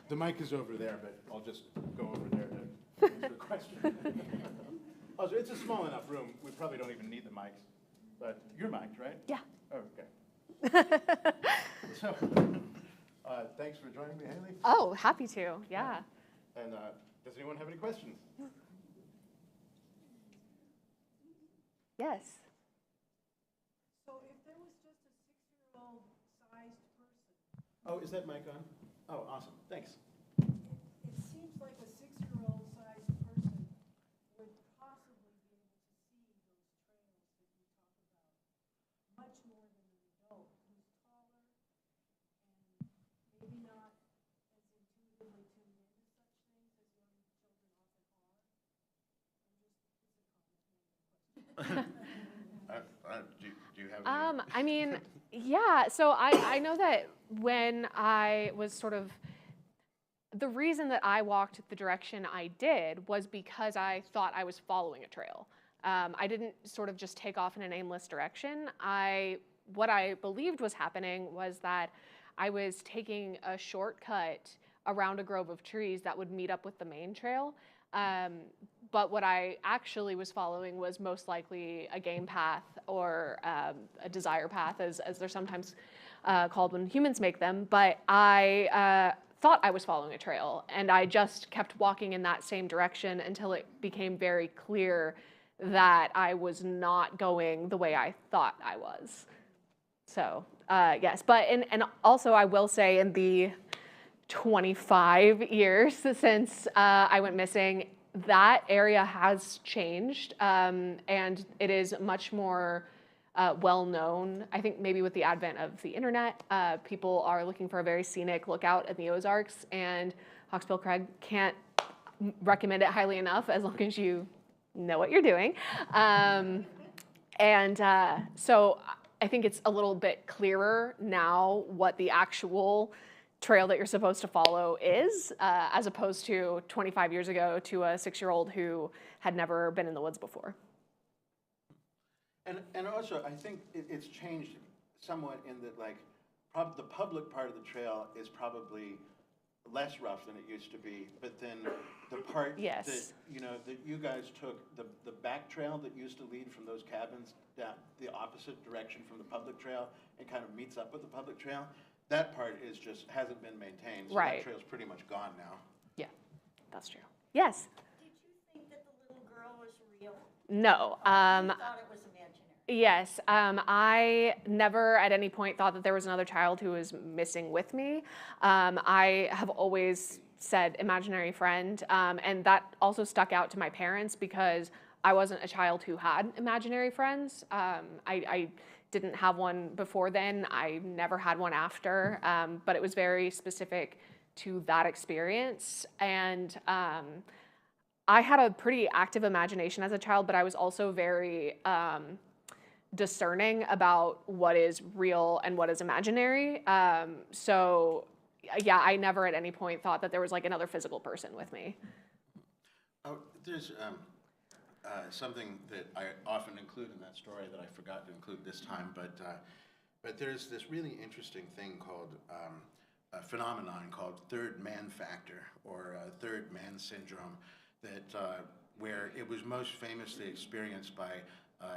the mic is over there, but I'll just go over there to answer a question. Also, it's a small enough room. We probably don't even need the mics, but you're mic'd, right? Yeah. Oh, okay. So, thanks for joining me, Haley. Oh, happy to. Yeah. And does anyone have any questions? Yes. So if there was just a 6-year-old sized person, Oh, is that mic on? Oh, awesome. Thanks. it seems like a 6-year-old sized person would possibly be able to see those trails that you talk about much more than an adult who's taller and maybe not as intuitively tuned into such things as young children often are. Do you have any? I mean, yeah. So I know that when I was sort of, the reason that I walked the direction I did was because I thought I was following a trail. I didn't sort of just take off in an aimless direction. What I believed was happening was that I was taking a shortcut around a grove of trees that would meet up with the main trail. But what I actually was following was most likely a game path or a desire path, as they're sometimes called when humans make them. But I thought I was following a trail, and I just kept walking in that same direction until it became very clear that I was not going the way I thought I was. So yes, but and also I will say in the 25 years since I went missing, that area has changed, and it is much more well known. I think maybe with the advent of the internet, people are looking for a very scenic lookout at the Ozarks, and Hawksbill Crag can't recommend it highly enough as long as you know what you're doing. So I think it's a little bit clearer now what the actual trail that you're supposed to follow is, as opposed to 25 years ago to a 6-year-old who had never been in the woods before. And also, I think it's changed somewhat in that, like, the public part of the trail is probably less rough than it used to be, but then the part Yes. that, that you guys took, the back trail that used to lead from those cabins down the opposite direction from the public trail and kind of meets up with the public trail, that part hasn't been maintained. So Right. that trail's pretty much gone now. Yeah, that's true. Yes. Did you think that the little girl was real? No. You thought it was imaginary? Yes. I never at any point thought that there was another child who was missing with me. I have always said imaginary friend, and that also stuck out to my parents because I wasn't a child who had imaginary friends. I didn't have one before then. I never had one after, but it was very specific to that experience. And I had a pretty active imagination as a child, but I was also very discerning about what is real and what is imaginary. So yeah, I never at any point thought that there was like another physical person with me. Oh, there's something that I often include in that story that I forgot to include this time, but there's this really interesting thing called a phenomenon called third man factor or third man syndrome that where it was most famously experienced by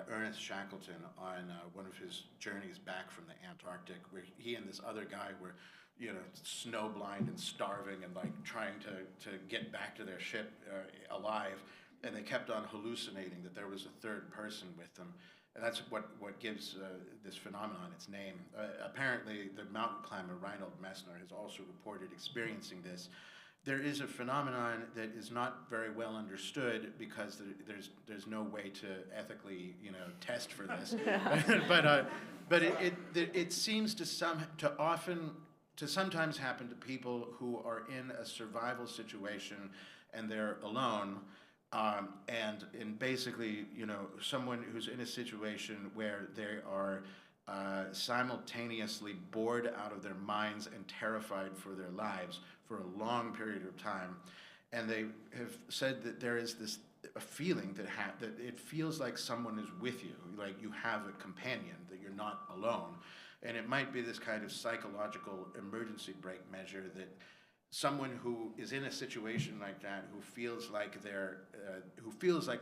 Ernest Shackleton on one of his journeys back from the Antarctic, where he and this other guy were snowblind and starving and like trying to get back to their ship alive, and they kept on hallucinating that there was a third person with them. And that's what gives this phenomenon its name. Apparently, the mountain climber Reinhold Messner has also reported experiencing this. There is a phenomenon that is not very well understood because there's no way to ethically test for this. but it seems to sometimes happen to people who are in a survival situation and they're alone. And basically, someone who's in a situation where they are simultaneously bored out of their minds and terrified for their lives for a long period of time, and they have said that there is a feeling that it feels like someone is with you, like you have a companion, that you're not alone, and it might be this kind of psychological emergency brake measure that someone who is in a situation like that, who feels like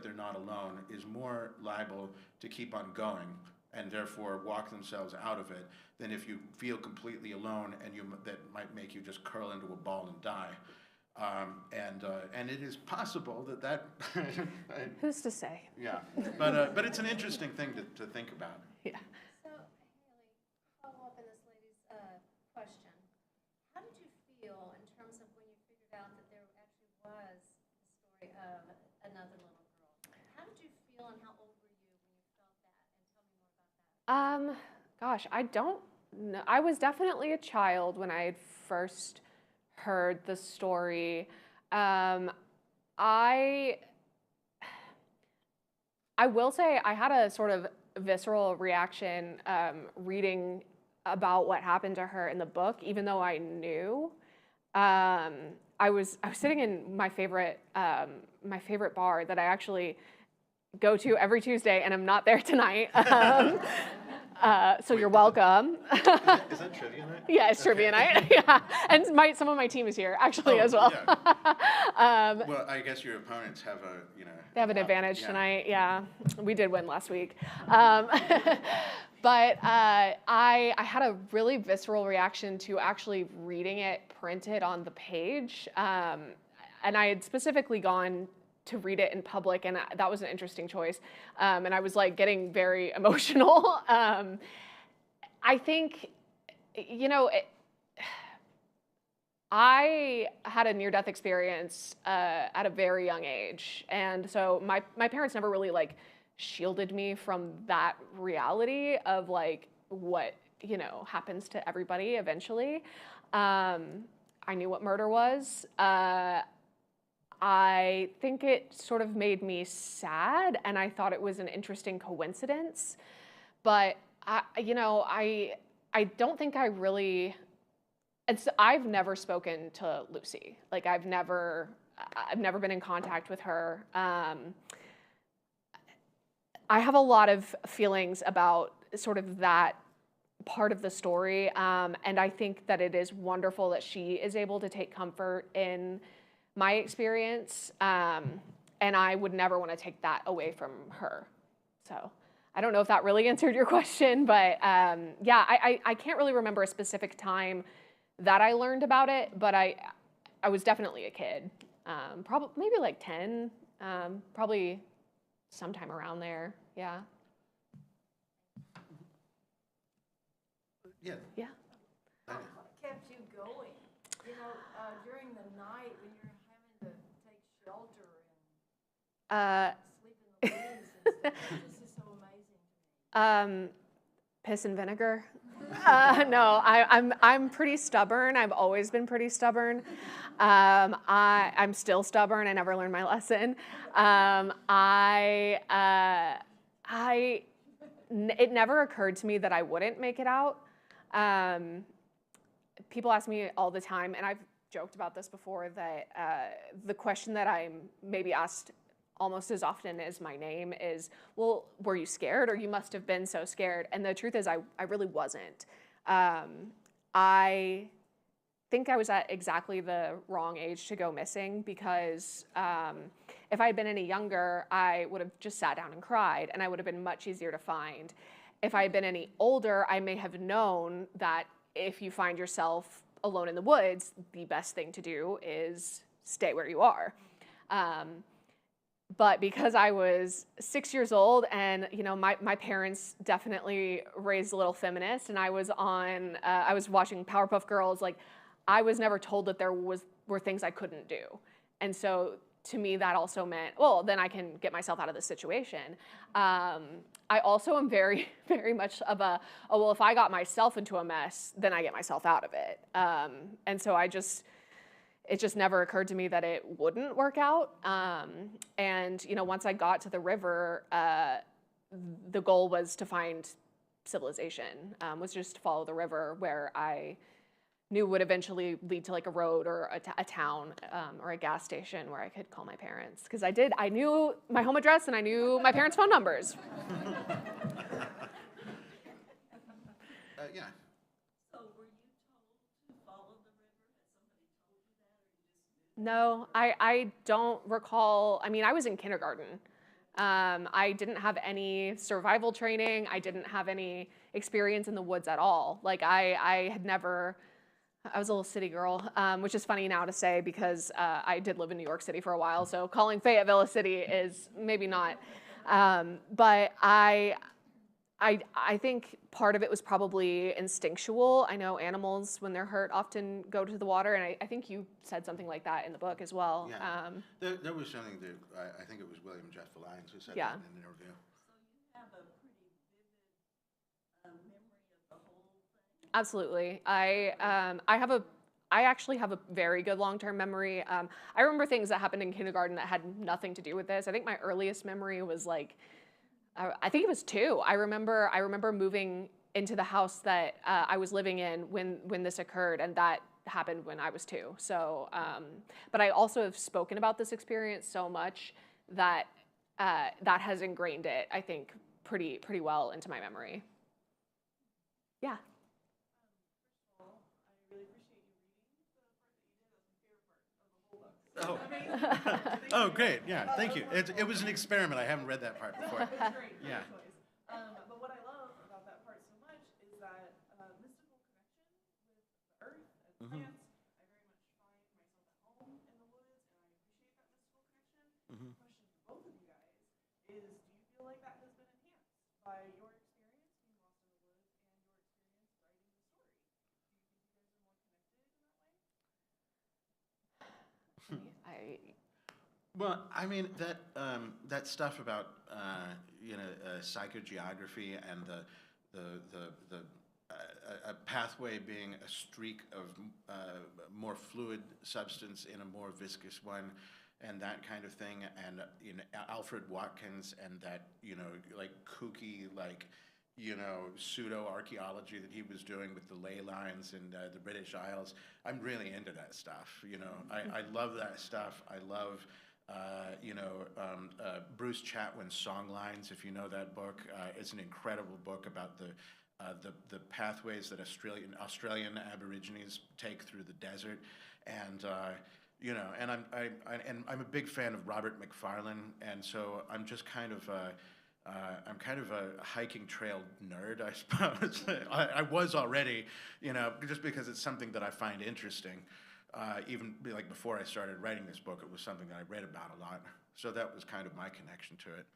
they're not alone, is more liable to keep on going and therefore walk themselves out of it than if you feel completely alone and that might make you just curl into a ball and die. And it is possible that Who's to say? yeah, but it's an interesting thing to think about. Yeah. So, Haley, follow up on this lady's question. How did you feel in terms of when you figured out that there actually was the story of another little girl? How did you feel and how old were you when you felt that? And tell me more about that. Gosh, I don't know. I was definitely a child when I had first heard the story. I will say I had a sort of visceral reaction reading about what happened to her in the book, even though I knew. I was sitting in my favorite bar that I actually go to every Tuesday, and I'm not there tonight. So you're welcome. Is that trivia night? Yeah, it's trivia night. Yeah, and some of my team is here actually as well. Yeah. Well, I guess your opponents have They have an advantage yeah. tonight. Yeah, we did win last week. But I had a really visceral reaction to actually reading it printed on the page, and I had specifically gone to read it in public, and that was an interesting choice. And I was like getting very emotional. I think, I had a near-death experience at a very young age, and so my parents never really like shielded me from that reality of like what happens to everybody eventually. I knew what murder was. I think it sort of made me sad, and I thought it was an interesting coincidence. But I don't think I really. I've never spoken to Lucy. Like I've never been in contact with her. I have a lot of feelings about sort of that part of the story, and I think that it is wonderful that she is able to take comfort in my experience, and I would never want to take that away from her. So I don't know if that really answered your question, but yeah, I can't really remember a specific time that I learned about it, but I was definitely a kid, probably maybe like 10, probably sometime around there. Yeah. Yeah. Yeah. What kept you going? During the night when you're having to take shelter and sleep in the woods and stuff. This is so amazing to me. Piss and vinegar. No, I'm pretty stubborn. I've always been pretty stubborn. I'm still stubborn. I never learned my lesson. It never occurred to me that I wouldn't make it out. People ask me all the time, and I've joked about this before, that the question that I'm maybe asked almost as often as my name is, well, were you scared? Or you must have been so scared. And the truth is I really wasn't. I think I was at exactly the wrong age to go missing, because if I had been any younger, I would have just sat down and cried, and I would have been much easier to find. If I had been any older, I may have known that if you find yourself alone in the woods, the best thing to do is stay where you are. But because I was 6 years old and, you know, my parents definitely raised a little feminist, and I was watching Powerpuff Girls, like, I was never told that were things I couldn't do. And so to me, that also meant, well, then I can get myself out of this situation. I also am very, very much of well, if I got myself into a mess, then I get myself out of it. And so it just never occurred to me that it wouldn't work out. And, you know, once I got to the river, the goal was to find civilization, was just to follow the river where I knew would eventually lead to like a road or a town or a gas station where I could call my parents. Because I knew my home address and I knew my parents' phone numbers. Yeah. So were you told to follow the river? Had somebody told you that, or you just knew? No, I don't recall. I mean, I was in kindergarten. I didn't have any survival training. I didn't have any experience in the woods at all. Like I was a little city girl, which is funny now to say because I did live in New York City for a while, so calling Fayetteville a city is maybe not. But I think part of it was probably instinctual. I know animals, when they're hurt, often go to the water, and I think you said something like that in the book as well. Yeah. There was something that I think it was William Jeff Lyons who said Yeah. that in an interview. So you have a pretty vivid memory of the whole thing? Absolutely. I actually have a very good long-term memory. I remember things that happened in kindergarten that had nothing to do with this. I think my earliest memory was like, I think it was 2. I remember moving into the house that I was living in when this occurred, and that happened when I was 2. So, but I also have spoken about this experience so much that that has ingrained it, I think, pretty well into my memory. Yeah. Oh. Oh, great. Yeah, thank you. It was an experiment. I haven't read that part before. That's great. Yeah. Great choice. But what I love about that part so much is that mystical connection with the earth and plants. I very much find myself at home in the woods, and I appreciate that mystical connection. Question for both of you guys is: do you feel like that has been enhanced by your experience being lost in the woods and your experience writing the story? Do you think you guys are more connected in that way? Well, I mean that stuff about psychogeography and the a pathway being a streak of more fluid substance in a more viscous one, and that kind of thing, and Alfred Watkins and that like kooky pseudo archaeology that he was doing with the ley lines in the British Isles. I'm really into that stuff. I love that stuff. I love. Bruce Chatwin's Songlines, if you know that book, it's an incredible book about the pathways that Australian Aborigines take through the desert, and and I'm a big fan of Robert McFarlane, and so I'm just kind of I'm kind of a hiking trail nerd, I suppose. I was already, just because it's something that I find interesting. Even like before I started writing this book, it was something that I read about a lot. So that was kind of my connection to it.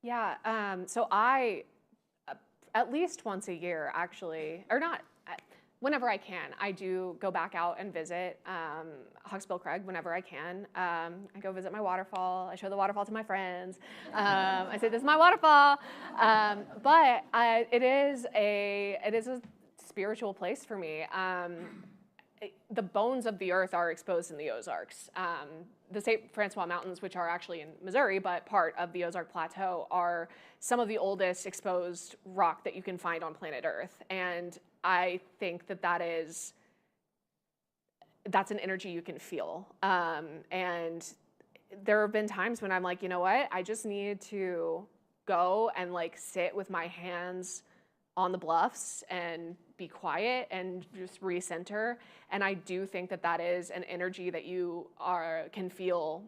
Yeah, so I, at least once a year, actually, or not, whenever I can, I do go back out and visit Hawksbill Crag whenever I can. I go visit my waterfall. I show the waterfall to my friends. I say, this is my waterfall. But it is a spiritual place for me. The bones of the earth are exposed in the Ozarks. The St. Francois Mountains, which are actually in Missouri, but part of the Ozark Plateau, are some of the oldest exposed rock that you can find on planet Earth. And I think that's an energy you can feel. And there have been times when I'm like, you know what? I just need to go and like sit with my hands on the bluffs and be quiet and just recenter. And I do think that is an energy that you can feel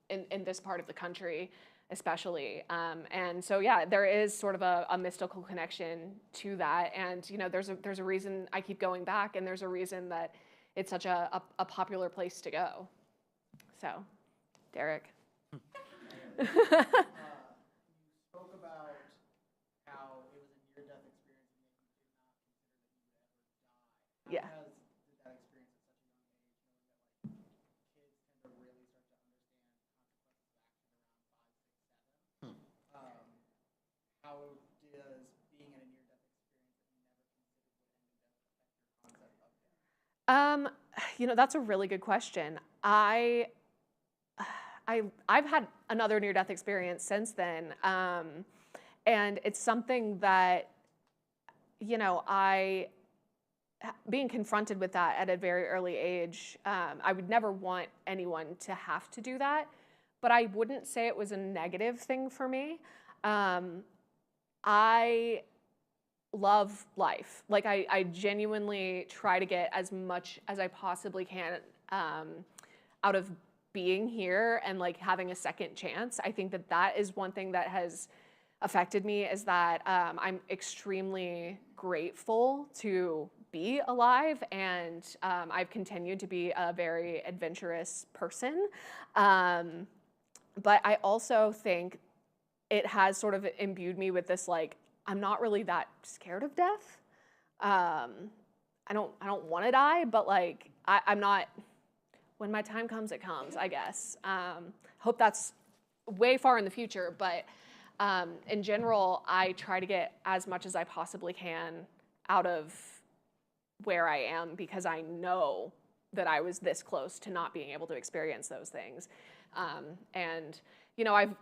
in this part of the country. especially. And so, yeah, there is sort of a mystical connection to that. And, you know, there's a reason I keep going back, and there's a reason that it's such a popular place to go. So, Derek. You spoke about how it was a near-death experience and yet you did not consider that you would ever die. Yeah. How did that experience at such a young age, knowing that like kids tend to really start to understand consequences of action around 5, 6, 7? How does being in a near-death experience that you never considered would end in death affect your concept of death? You know, that's a really good question. I've had another near-death experience since then, and it's something that, you know, being confronted with that at a very early age, I would never want anyone to have to do that, but I wouldn't say it was a negative thing for me. I love life. Like, I genuinely try to get as much as I possibly can out of being here and like having a second chance. I think that that is one thing that has affected me, is that I'm extremely grateful to be alive, and I've continued to be a very adventurous person. But I also think it has sort of imbued me with this, like, I'm not really that scared of death. I don't want to die, but like I'm not. When my time comes, it comes, I guess. Hope that's way far in the future, but in general, I try to get as much as I possibly can out of where I am, because I know that I was this close to not being able to experience those things. And, you know, I've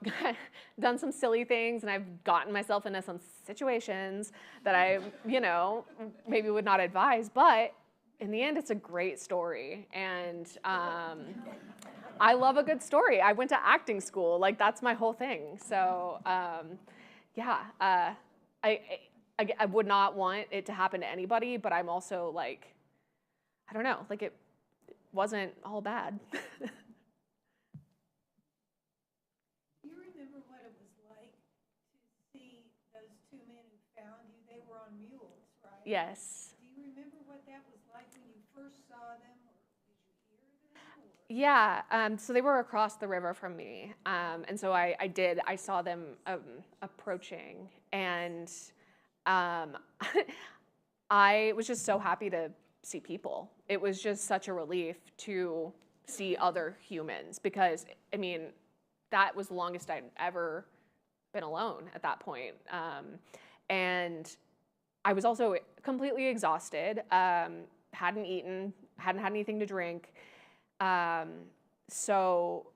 done some silly things, and I've gotten myself into some situations that I, you know, maybe would not advise, but in the end, it's a great story, and I love a good story. I went to acting school, like that's my whole thing. So yeah, I would not want it to happen to anybody, but I'm also like, I don't know, like it wasn't all bad. Do you remember what it was like to see those two men who found you? They were on mules, right? Yes. Do you remember what that was like when you first saw them, or did you hear them? Or? Yeah, so they were across the river from me, and so I saw them approaching, and I was just so happy to see people. It was just such a relief to see other humans, because, I mean, that was the longest I'd ever been alone at that point. And I was also completely exhausted, hadn't eaten, hadn't had anything to drink. So,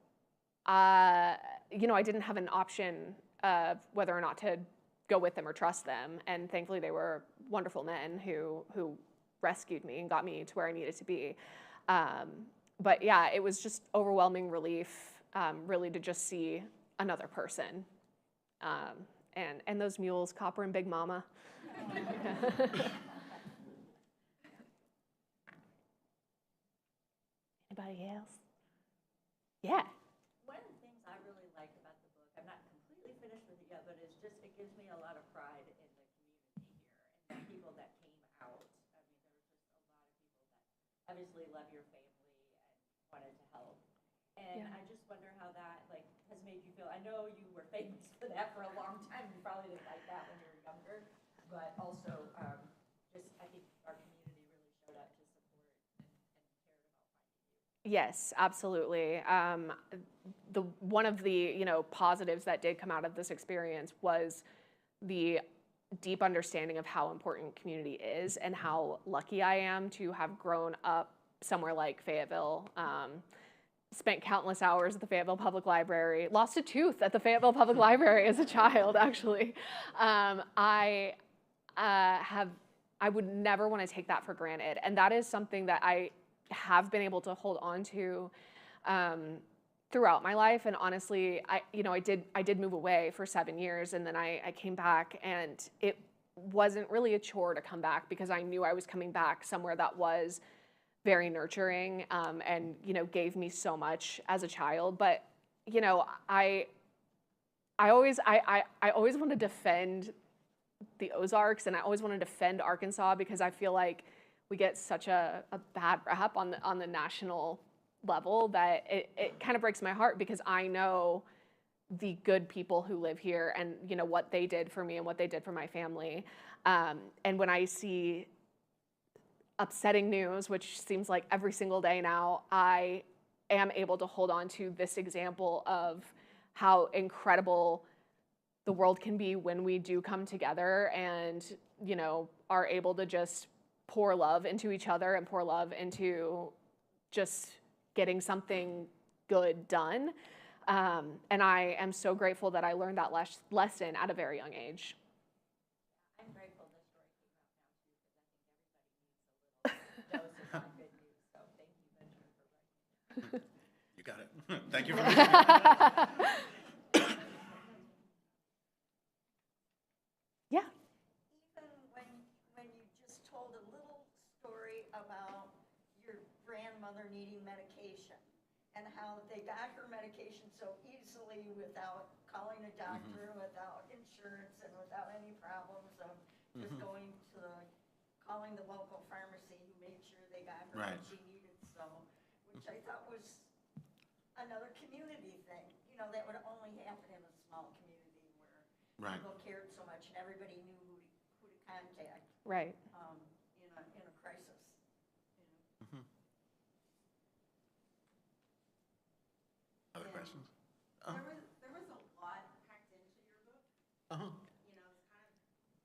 you know, I didn't have an option of whether or not to go with them or trust them. And thankfully they were wonderful men who rescued me and got me to where I needed to be. But yeah, it was just overwhelming relief, really, to just see another person. And those mules, Copper and Big Mama. Anybody else? Yeah. One of the things I really like about the book, I'm not completely finished with it yet, but it's just, it gives me a lot of pride in the community here and the people that came out. I mean, there was just a lot of people that obviously love your family and wanted to help. And Yeah. I just wonder how that like has made you feel. I know you were famous for that for a long time. You probably didn't like that when you were younger, but also just I think our community really showed up to support and cared about finding you. Yes, absolutely. One of the positives that did come out of this experience was the deep understanding of how important community is and how lucky I am to have grown up somewhere like Fayetteville. Spent countless hours at the Fayetteville Public Library, lost a tooth at the Fayetteville Public Library as a child, actually. I would never want to take that for granted. And that is something that I have been able to hold on to throughout my life. And honestly, I did move away for 7 years, and then I came back, and it wasn't really a chore to come back, because I knew I was coming back somewhere that was very nurturing, and gave me so much as a child. But I I always want to defend the Ozarks, and I always want to defend Arkansas because I feel like we get such a bad rap on the national level that it kind of breaks my heart because I know the good people who live here and what they did for me and what they did for my family. And when I see upsetting news, which seems like every single day now, I am able to hold on to this example of how incredible the world can be when we do come together and, are able to just pour love into each other and pour love into just getting something good done. And I am so grateful that I learned that lesson at a very young age. I'm grateful this story came out now too, because I think everybody needs a little dose of good news. So thank you, Benjamin, for writing it. You got it. Thank you for reading it. Yeah. Even when you just told a little story about your grandmother needing medication and how they got her medication so easily without calling a doctor, without insurance, and without any problems of just calling the local pharmacy who made sure they got her what she needed. So, which I thought was another community thing. That would only happen in a small community where people cared so much and everybody knew who to contact. Right. In a crisis. Other questions? There was a lot packed into your book. It's kind of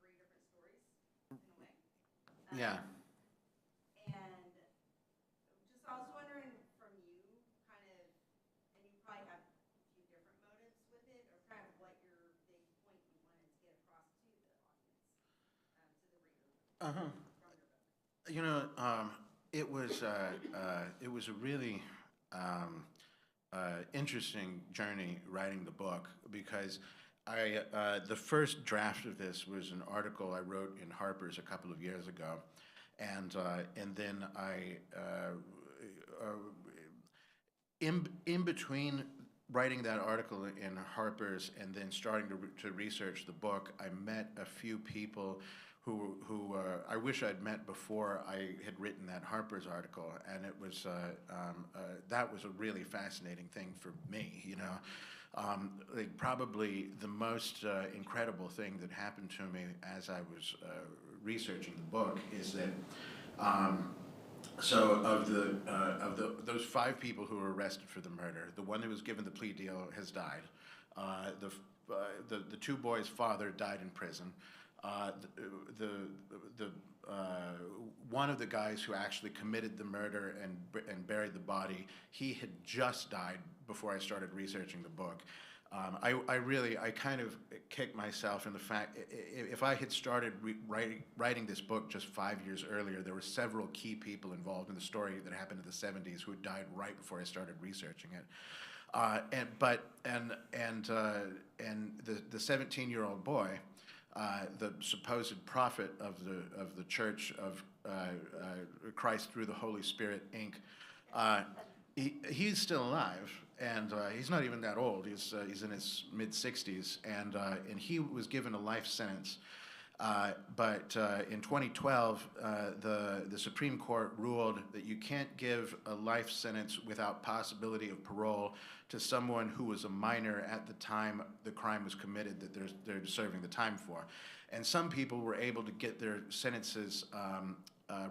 three different stories in a way. Yeah. And just I was wondering from you, kind of, and you probably have a few different motives with it, or kind of what your big point you wanted to get across to the audience, to the reader from your book. It was a really interesting journey writing the book because the first draft of this was an article I wrote in Harper's a couple of years ago, and then in between writing that article in Harper's and then starting to research the book, I met a few people who I wish I'd met before I had written that Harper's article, and it was that was a really fascinating thing for me. Like probably the most incredible thing that happened to me as I was researching the book is that. So of those 5 people who were arrested for the murder, the one who was given the plea deal has died. The 2 boys' father died in prison. One of the guys who actually committed the murder and buried the body, he had just died before I started researching the book. I kind of kicked myself in the fact, if I had started writing this book just 5 years earlier, there were several key people involved in the story that happened in the 70s who had died right before I started researching it. The 17-year-old boy, the supposed prophet of the Church of Christ through the Holy Spirit, Inc., he's still alive, and he's not even that old. He's in his mid-60s, and he was given a life sentence. But in 2012, the Supreme Court ruled that you can't give a life sentence without possibility of parole to someone who was a minor at the time the crime was committed that they're serving the time for. And some people were able to get their sentences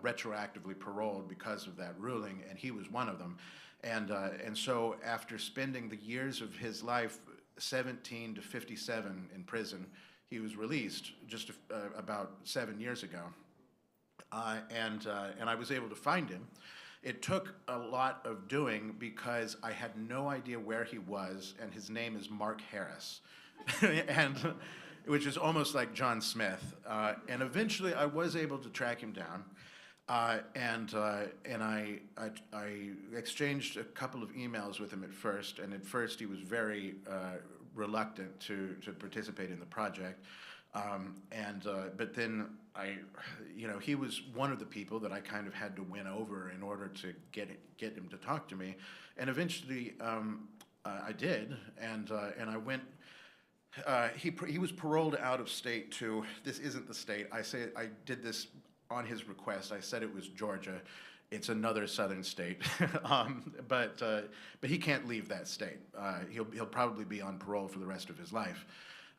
retroactively paroled because of that ruling, and he was one of them. And so after spending the years of his life, 17 to 57 in prison, he was released just about 7 years ago, and I was able to find him. It took a lot of doing because I had no idea where he was, and his name is Mark Harris, and which is almost like John Smith. And eventually, I was able to track him down, and I exchanged a couple of emails with him at first, and at first he was very reluctant to participate in the project, but then he was one of the people that I kind of had to win over in order to get him to talk to me, and eventually I did, and I went He was paroled out of state to, this isn't the state. I did this on his request. I said it was Georgia. It's another southern state, but he can't leave that state. He'll probably be on parole for the rest of his life.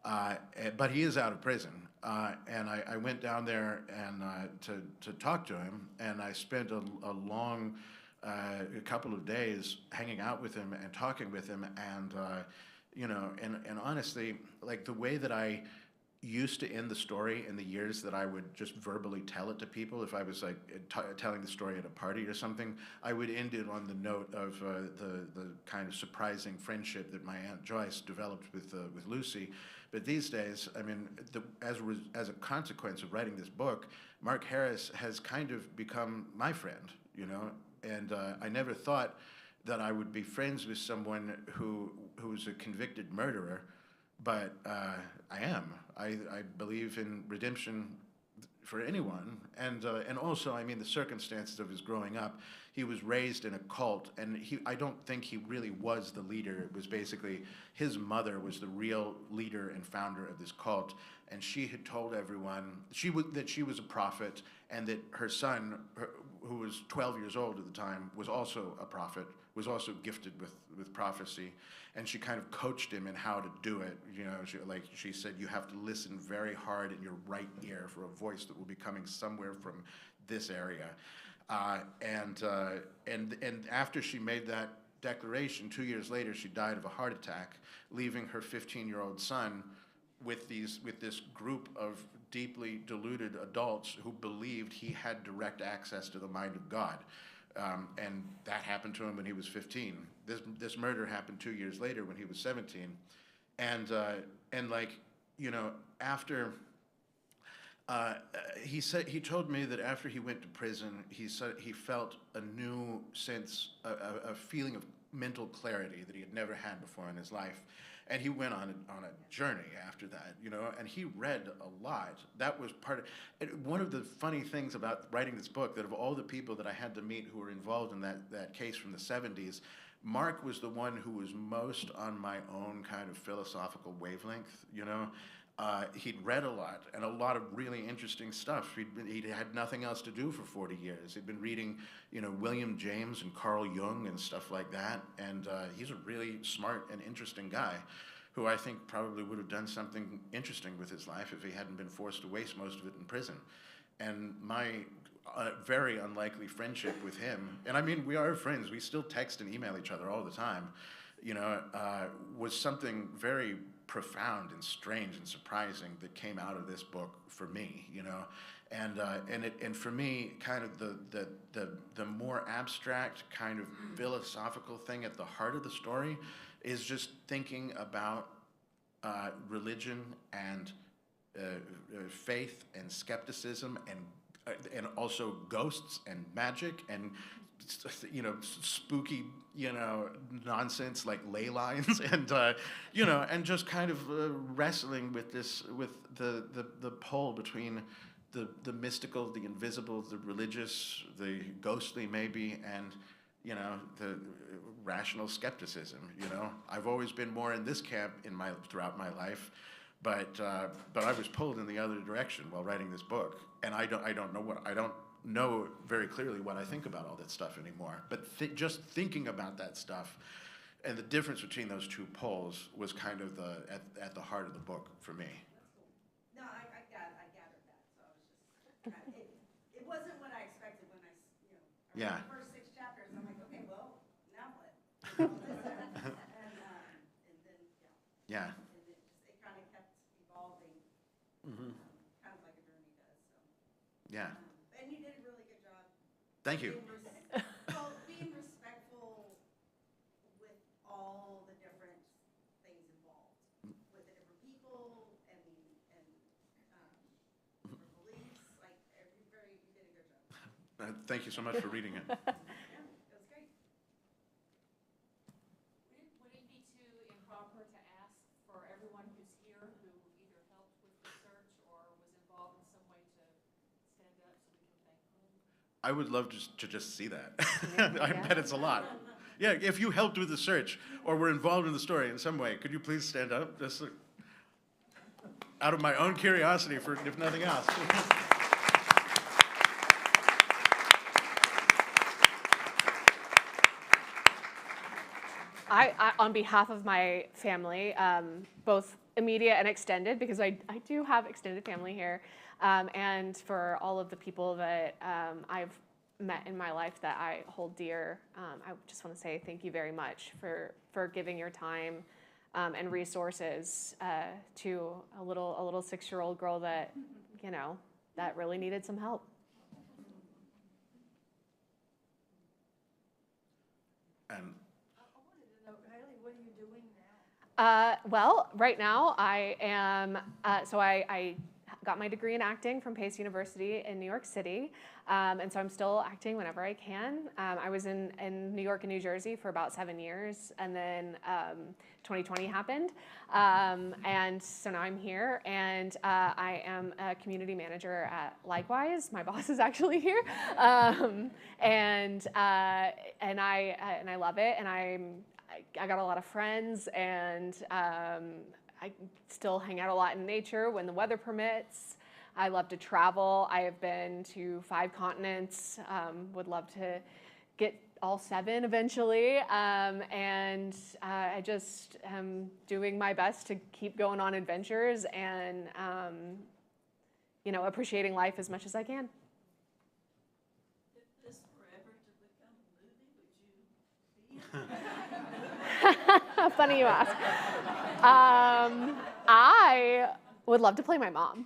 But he is out of prison, and I went down there and to talk to him, and I spent a long a couple of days hanging out with him and talking with him, and you know, and honestly, like the way that I used to end the story in the years that I would just verbally tell it to people, if I was like telling the story at a party or something, I would end it on the note of the kind of surprising friendship that my Aunt Joyce developed with Lucy. But these days, I mean, as a consequence of writing this book, Mark Harris has kind of become my friend, you know, and I never thought that I would be friends with someone who's a convicted murderer, but I am. I believe in redemption for anyone, and also, I mean, the circumstances of his growing up. He was raised in a cult, and I don't think he really was the leader. It was basically his mother was the real leader and founder of this cult, and she had told everyone that she was a prophet, and that her son, who was 12 years old at the time, was also a prophet, was also gifted with prophecy, and she kind of coached him in how to do it. You know, she said, you have to listen very hard in your right ear for a voice that will be coming somewhere from this area. And after she made that declaration, 2 years later, she died of a heart attack, leaving her 15-year-old son with this group of deeply deluded adults who believed he had direct access to the mind of God. And that happened to him when he was 15. This murder happened 2 years later when he was 17. And like, you know, after he told me that after he went to prison, he said he felt a new sense, a feeling of mental clarity that he had never had before in his life. And he went on a journey after that, you know, and he read a lot. That was part of, one of the funny things about writing this book, that of all the people that I had to meet who were involved in that case from the 70s, Mark was the one who was most on my own kind of philosophical wavelength, you know. He'd read a lot, and a lot of really interesting stuff. He'd had nothing else to do for 40 years. He'd been reading, you know, William James and Carl Jung and stuff like that, and he's a really smart and interesting guy who I think probably would have done something interesting with his life if he hadn't been forced to waste most of it in prison. And my very unlikely friendship with him, and I mean, we are friends, we still text and email each other all the time, you know, was something very profound and strange and surprising that came out of this book for me, you know, and for me, kind of the more abstract kind of philosophical thing at the heart of the story is just thinking about religion and faith and skepticism and also ghosts and magic and, you know, spooky, you know, nonsense like ley lines and you know, and just kind of wrestling with the pole between the mystical, the invisible, the religious, the ghostly maybe, and, you know, the rational skepticism. You know, I've always been more in this camp throughout my life, but I was pulled in the other direction while writing this book, and I don't know very clearly what I think about all that stuff anymore. But just thinking about that stuff and the difference between those two poles was kind of at the heart of the book for me. No, I gathered that, so I was just, it wasn't what I expected when I Yeah. read the first 6 chapters, I'm like, okay, well, now what? and then, Yeah. And it kind of kept evolving, Mm-hmm. kind of like a journey does, so. Yeah. And you did a really good job. Thank you. Being respectful with all the different things involved, with the different people and different beliefs, like you did a good job. Thank you so much for reading it. Yeah, it was great. Would it be too improper to ask for everyone who's here who either helped with research or was involved in some way to stand up so we can thank them? I would love to just see that. I bet it's a lot. Yeah, if you helped with the search or were involved in the story in some way, could you please stand up? out of my own curiosity, for if nothing else. On behalf of my family, both immediate and extended, because I do have extended family here, and for all of the people that I've met in my life that I hold dear, I just want to say thank you very much for giving your time and resources to a little 6-year-old girl that, that really needed some help. And Haley, what are you doing now? Well, right now I am, I got my degree in acting from Pace University in New York City, and so I'm still acting whenever I can. I was in New York and New Jersey for about 7 years, and then 2020 happened, and so now I'm here, and I am a community manager at Likewise. My boss is actually here, and I love it, and I got a lot of friends, and I still hang out a lot in nature when the weather permits. I love to travel. I have been to 5 continents, would love to get all 7 eventually, and I just am doing my best to keep going on adventures and appreciating life as much as I can. If this were ever to become a movie, would you be in it? Funny you ask. I would love to play my mom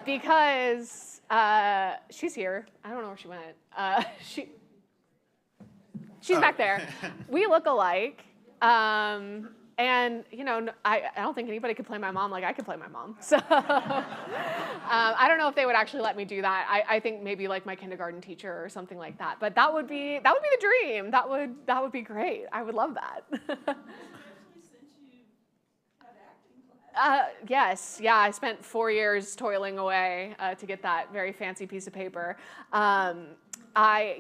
because she's here. I don't know where she went. She's back there. We look alike. And, I don't think anybody could play my mom like I could play my mom. So I don't know if they would actually let me do that. I think maybe like my kindergarten teacher or something like that. But that would be the dream. That would be great. I would love that. Especially since you had acting class. Yes. Yeah, I spent 4 years toiling away to get that very fancy piece of paper. I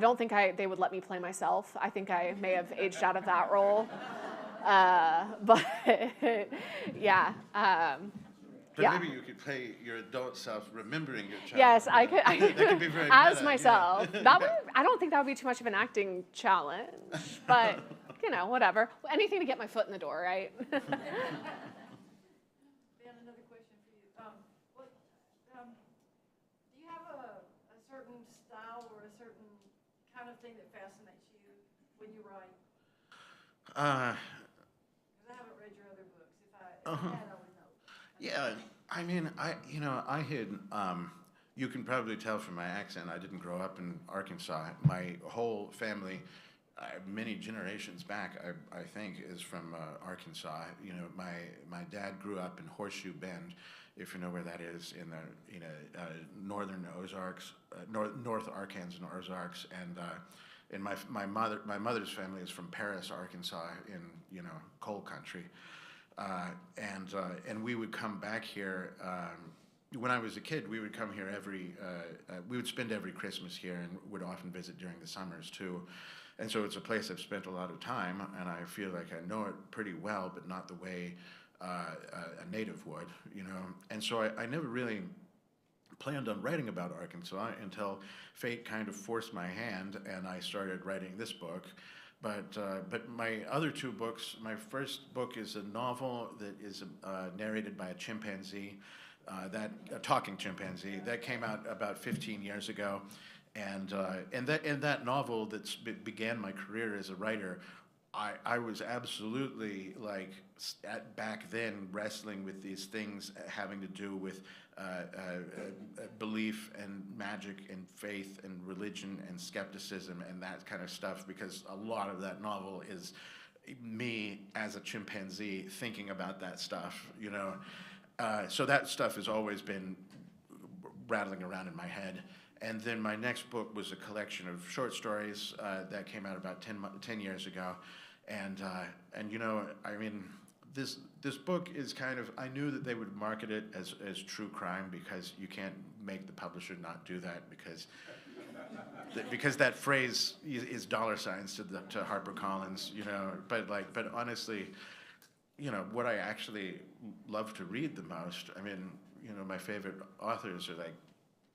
don't think they would let me play myself. I think I may have aged out of that role. But yeah. But Yeah. maybe you could play your adult self remembering your child. Yes, I could. That could be very as meta, myself. yeah. I don't think that would be too much of an acting challenge. But whatever. Anything to get my foot in the door, right? Ben, another question for you. Do you have a certain style or a certain kind of thing that fascinates you when you write? Because I haven't read your other books. If I had, I would know. Yeah, I mean, I had, you can probably tell from my accent, I didn't grow up in Arkansas. My whole family, many generations back, I think, is from Arkansas. My dad grew up in Horseshoe Bend, if you know where that is, in the northern Ozarks, North Arkansas and Ozarks, and my mother's family is from Paris, Arkansas, in coal country. And we would come back here, when I was a kid, we would come here we would spend every Christmas here and would often visit during the summers too. And so it's a place I've spent a lot of time, and I feel like I know it pretty well, but not the way a native would, And so I never really planned on writing about Arkansas until fate kind of forced my hand, and I started writing this book. But my other 2 books, my first book is a novel that is narrated by a chimpanzee, a talking chimpanzee, that came out about 15 years ago, and that novel that began my career as a writer, I was absolutely back then wrestling with these things having to do with belief and magic and faith and religion and skepticism and that kind of stuff, because a lot of that novel is me as a chimpanzee thinking about that stuff, So that stuff has always been rattling around in my head. And then my next book was a collection of short stories that came out about 10 years ago. And I mean, this book is kind of, I knew that they would market it as true crime, because you can't make the publisher not do that, because that phrase is $ signs to HarperCollins, But honestly, what I actually love to read the most. I mean, my favorite authors are like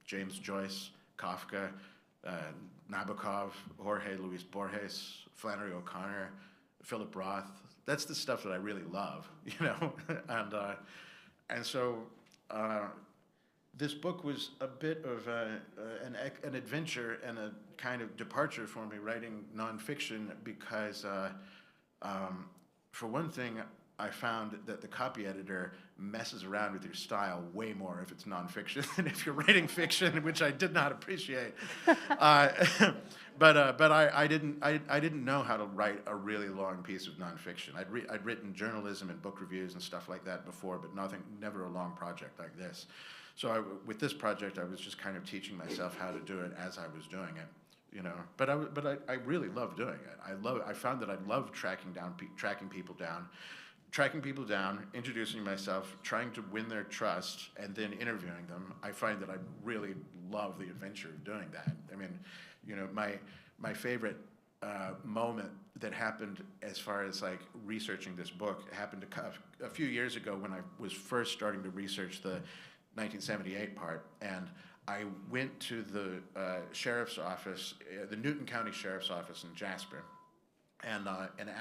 James Joyce, Kafka, Nabokov, Jorge Luis Borges, Flannery O'Connor, Philip Roth. That's the stuff that I really love, and so this book was a bit of an adventure and a kind of departure for me writing nonfiction because, for one thing, I found that the copy editor messes around with your style way more if it's nonfiction than if you're writing fiction, which I did not appreciate. But I didn't know how to write a really long piece of nonfiction. I'd written journalism and book reviews and stuff like that before, but never a long project like this. So with this project, I was just kind of teaching myself how to do it as I was doing it. But I really love doing it. I found that I love tracking people down, introducing myself, trying to win their trust, and then interviewing them. I find that I really love the adventure of doing that. I mean, my favorite moment that happened as far as like researching this book happened a few years ago when I was first starting to research the 1978 part, and I went to the sheriff's office, the Newton County Sheriff's Office in Jasper, and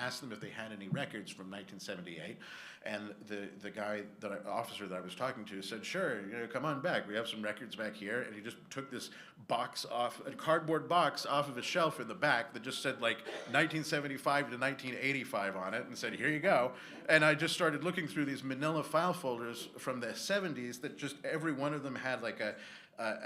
asked them if they had any records from 1978. And the officer that I was talking to said, "Sure, come on back. We have some records back here." And he just took this a cardboard box off of a shelf in the back that just said like 1975 to 1985 on it, and said, "Here you go." And I just started looking through these manila file folders from the 70s that just every one of them had like a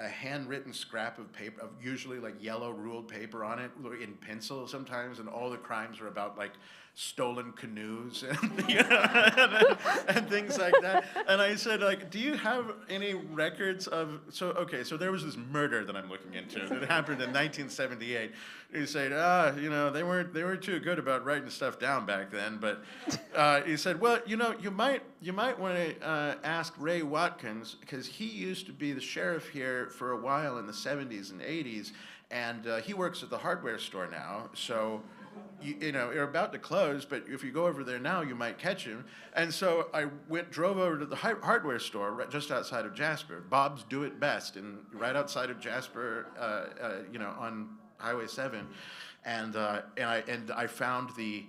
handwritten scrap of paper, of usually like yellow ruled paper on it, in pencil sometimes, and all the crimes were about like stolen canoes and, and things like that. And I said, like, "Do you have any records of?" So there was this murder that I'm looking into that happened in 1978. He said, they weren't too good about writing stuff down back then. But he said, "Well, you might want to ask Ray Watkins, because he used to be the sheriff here for a while in the 70s and 80s, and he works at the hardware store now. So." You're about to close, but if you go over there now, you might catch him. And so I drove over to the hardware store right just outside of Jasper, Bob's Do It Best, right outside of Jasper, on Highway 7, and I found the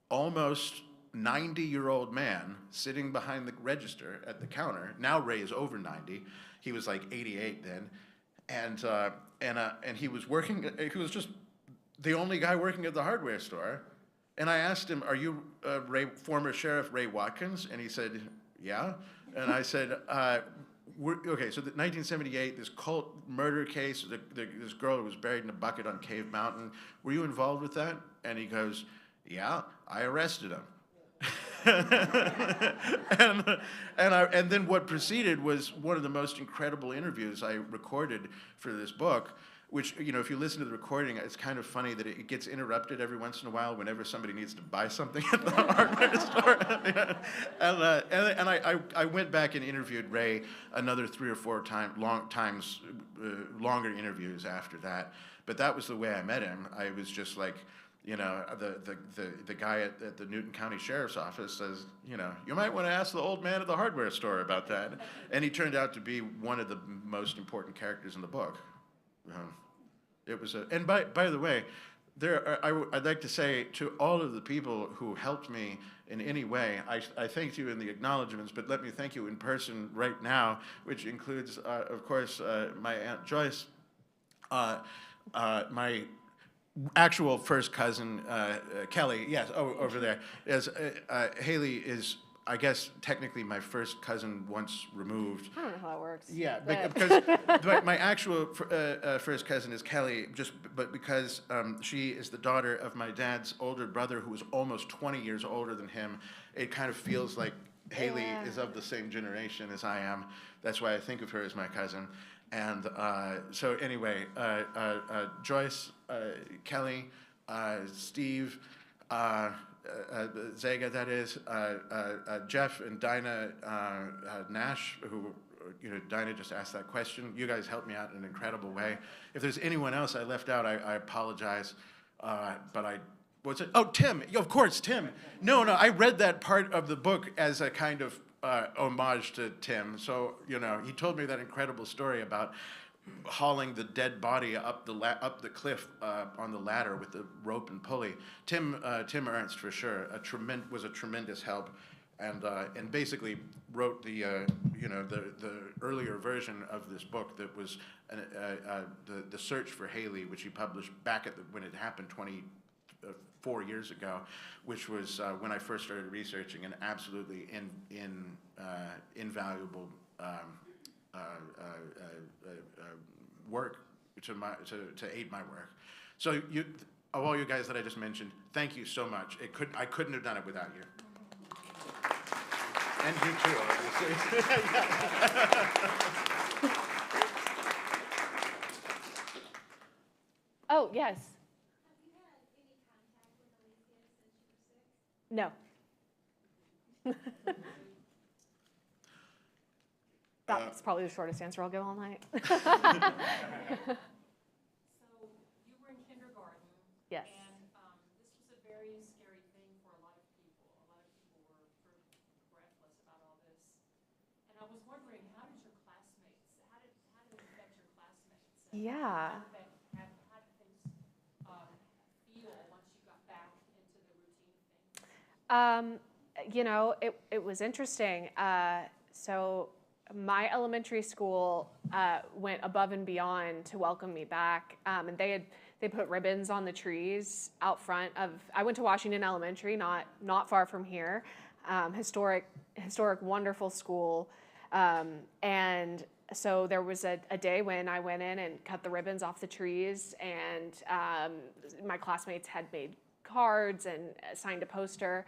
almost 90-year-old man sitting behind the register at the counter. Now Ray is over 90. He was like 88 then, and he was working. He was just the only guy working at the hardware store. And I asked him, "Are you former Sheriff Ray Watkins?" And he said, "Yeah." And I said, "Okay, so the 1978, this cult murder case, this girl who was buried in a bucket on Cave Mountain, were you involved with that?" And he goes, "Yeah, I arrested him." and then what proceeded was one of the most incredible interviews I recorded for this book, which, if you listen to the recording, it's kind of funny that it gets interrupted every once in a while whenever somebody needs to buy something at the hardware store. And I went back and interviewed Ray another 3 or 4 times, longer interviews after that. But that was the way I met him. I was just like, the guy at the Newton County Sheriff's Office says, "You might want to ask the old man at the hardware store about that." And he turned out to be one of the most important characters in the book. It was and by the way, I'd like to say to all of the people who helped me in any way, I thanked you in the acknowledgments, but let me thank you in person right now, which includes, of course, my Aunt Joyce, my actual first cousin, Kelly, yes, over there. Haley is, I guess, technically my first cousin once removed. I don't know how that works. Yeah, but because my actual first cousin is Kelly, but because she is the daughter of my dad's older brother, who was almost 20 years older than him, it kind of feels like Haley is of the same generation as I am. That's why I think of her as my cousin. And so anyway, Joyce, Kelly, Steve, Zega, that is, Jeff and Dinah Nash, who, Dinah just asked that question. You guys helped me out in an incredible way. If there's anyone else I left out, I apologize, but What's it? Oh, Tim. Of course, Tim. No, I read that part of the book as a kind of homage to Tim. So, he told me that incredible story about hauling the dead body up the cliff on the ladder with the rope and pulley. Tim Ernst, for sure, was a tremendous help, and basically wrote the earlier version of this book that was the Search for Haley, which he published back when it happened 4 years ago, which was when I first started researching, an absolutely invaluable work to aid my work. So of all you guys that I just mentioned, thank you so much. I couldn't have done it without you. And you too, obviously. Oh, yes. No. That's probably the shortest answer I'll give all night. So you were in kindergarten. Yes. And this was a very scary thing for a lot of people. A lot of people were sort of breathless about all this. And I was wondering, how did it affect your classmates? And Yeah. How did things feel once you got back into the routine of things? It was interesting. So my elementary school went above and beyond to welcome me back, and they put ribbons on the trees out front of. I went to Washington Elementary, not far from here, historic, wonderful school, and so there was a day when I went in and cut the ribbons off the trees, and my classmates had made cards and signed a poster.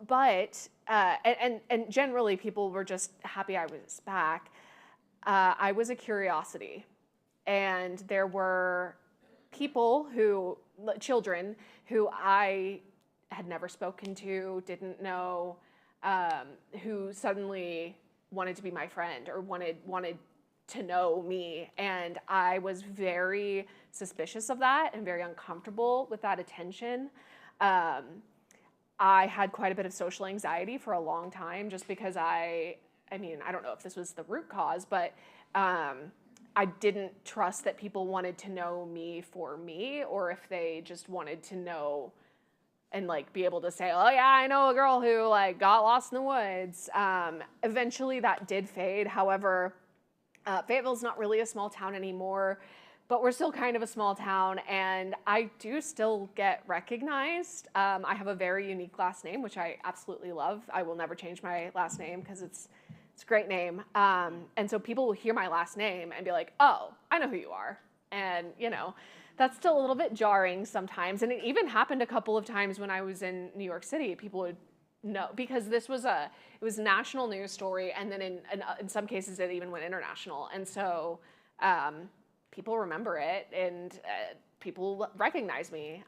But generally people were just happy I was back. I was a curiosity, and there were children who I had never spoken to, didn't know, who suddenly wanted to be my friend or wanted to know me, and I was very suspicious of that and very uncomfortable with that attention. I had quite a bit of social anxiety for a long time, just because I don't know if this was the root cause, but I didn't trust that people wanted to know me for me, or if they just wanted to know and be able to say, oh yeah, I know a girl who got lost in the woods. Eventually that did fade. However, Fayetteville's not really a small town anymore, but we're still kind of a small town, and I do still get recognized. I have a very unique last name, which I absolutely love. I will never change my last name because it's a great name. And so people will hear my last name and be like, oh, I know who you are. And, that's still a little bit jarring sometimes. And it even happened a couple of times when I was in New York City. People would know, because it was a national news story, and then in some cases it even went international. And so people remember it, and people recognize me.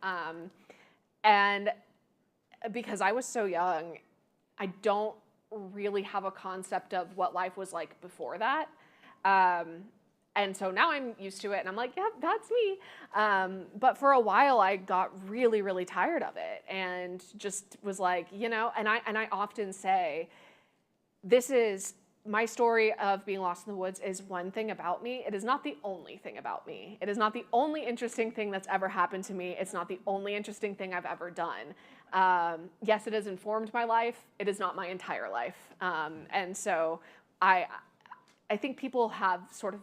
And because I was so young, I don't really have a concept of what life was like before that. And so now I'm used to it, and I'm like, yeah, that's me. But for a while, I got really, really tired of it, and just was like, and I often say, this is my story of being lost in the woods is one thing about me. It is not the only thing about me. It is not the only interesting thing that's ever happened to me. It's not the only interesting thing I've ever done. Yes, it has informed my life. It is not my entire life. And so I think people have sort of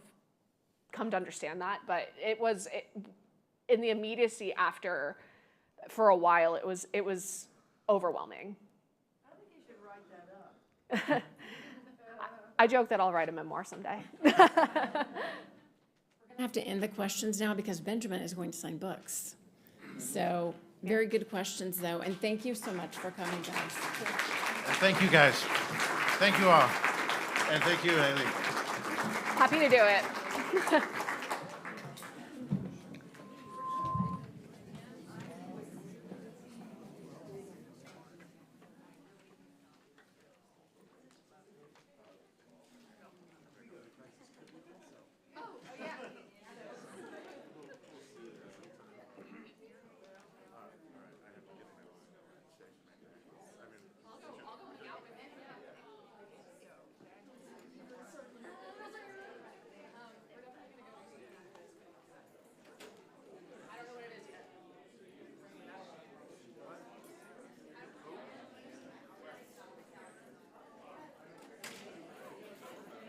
come to understand that, but in the immediacy after, for a while, it was overwhelming. I think you should write that up. I joke that I'll write a memoir someday. We're going to have to end the questions now because Benjamin is going to sign books. So very good questions, though, and thank you so much for coming, guys. And thank you, guys. Thank you all. And thank you, Haley. Happy to do it.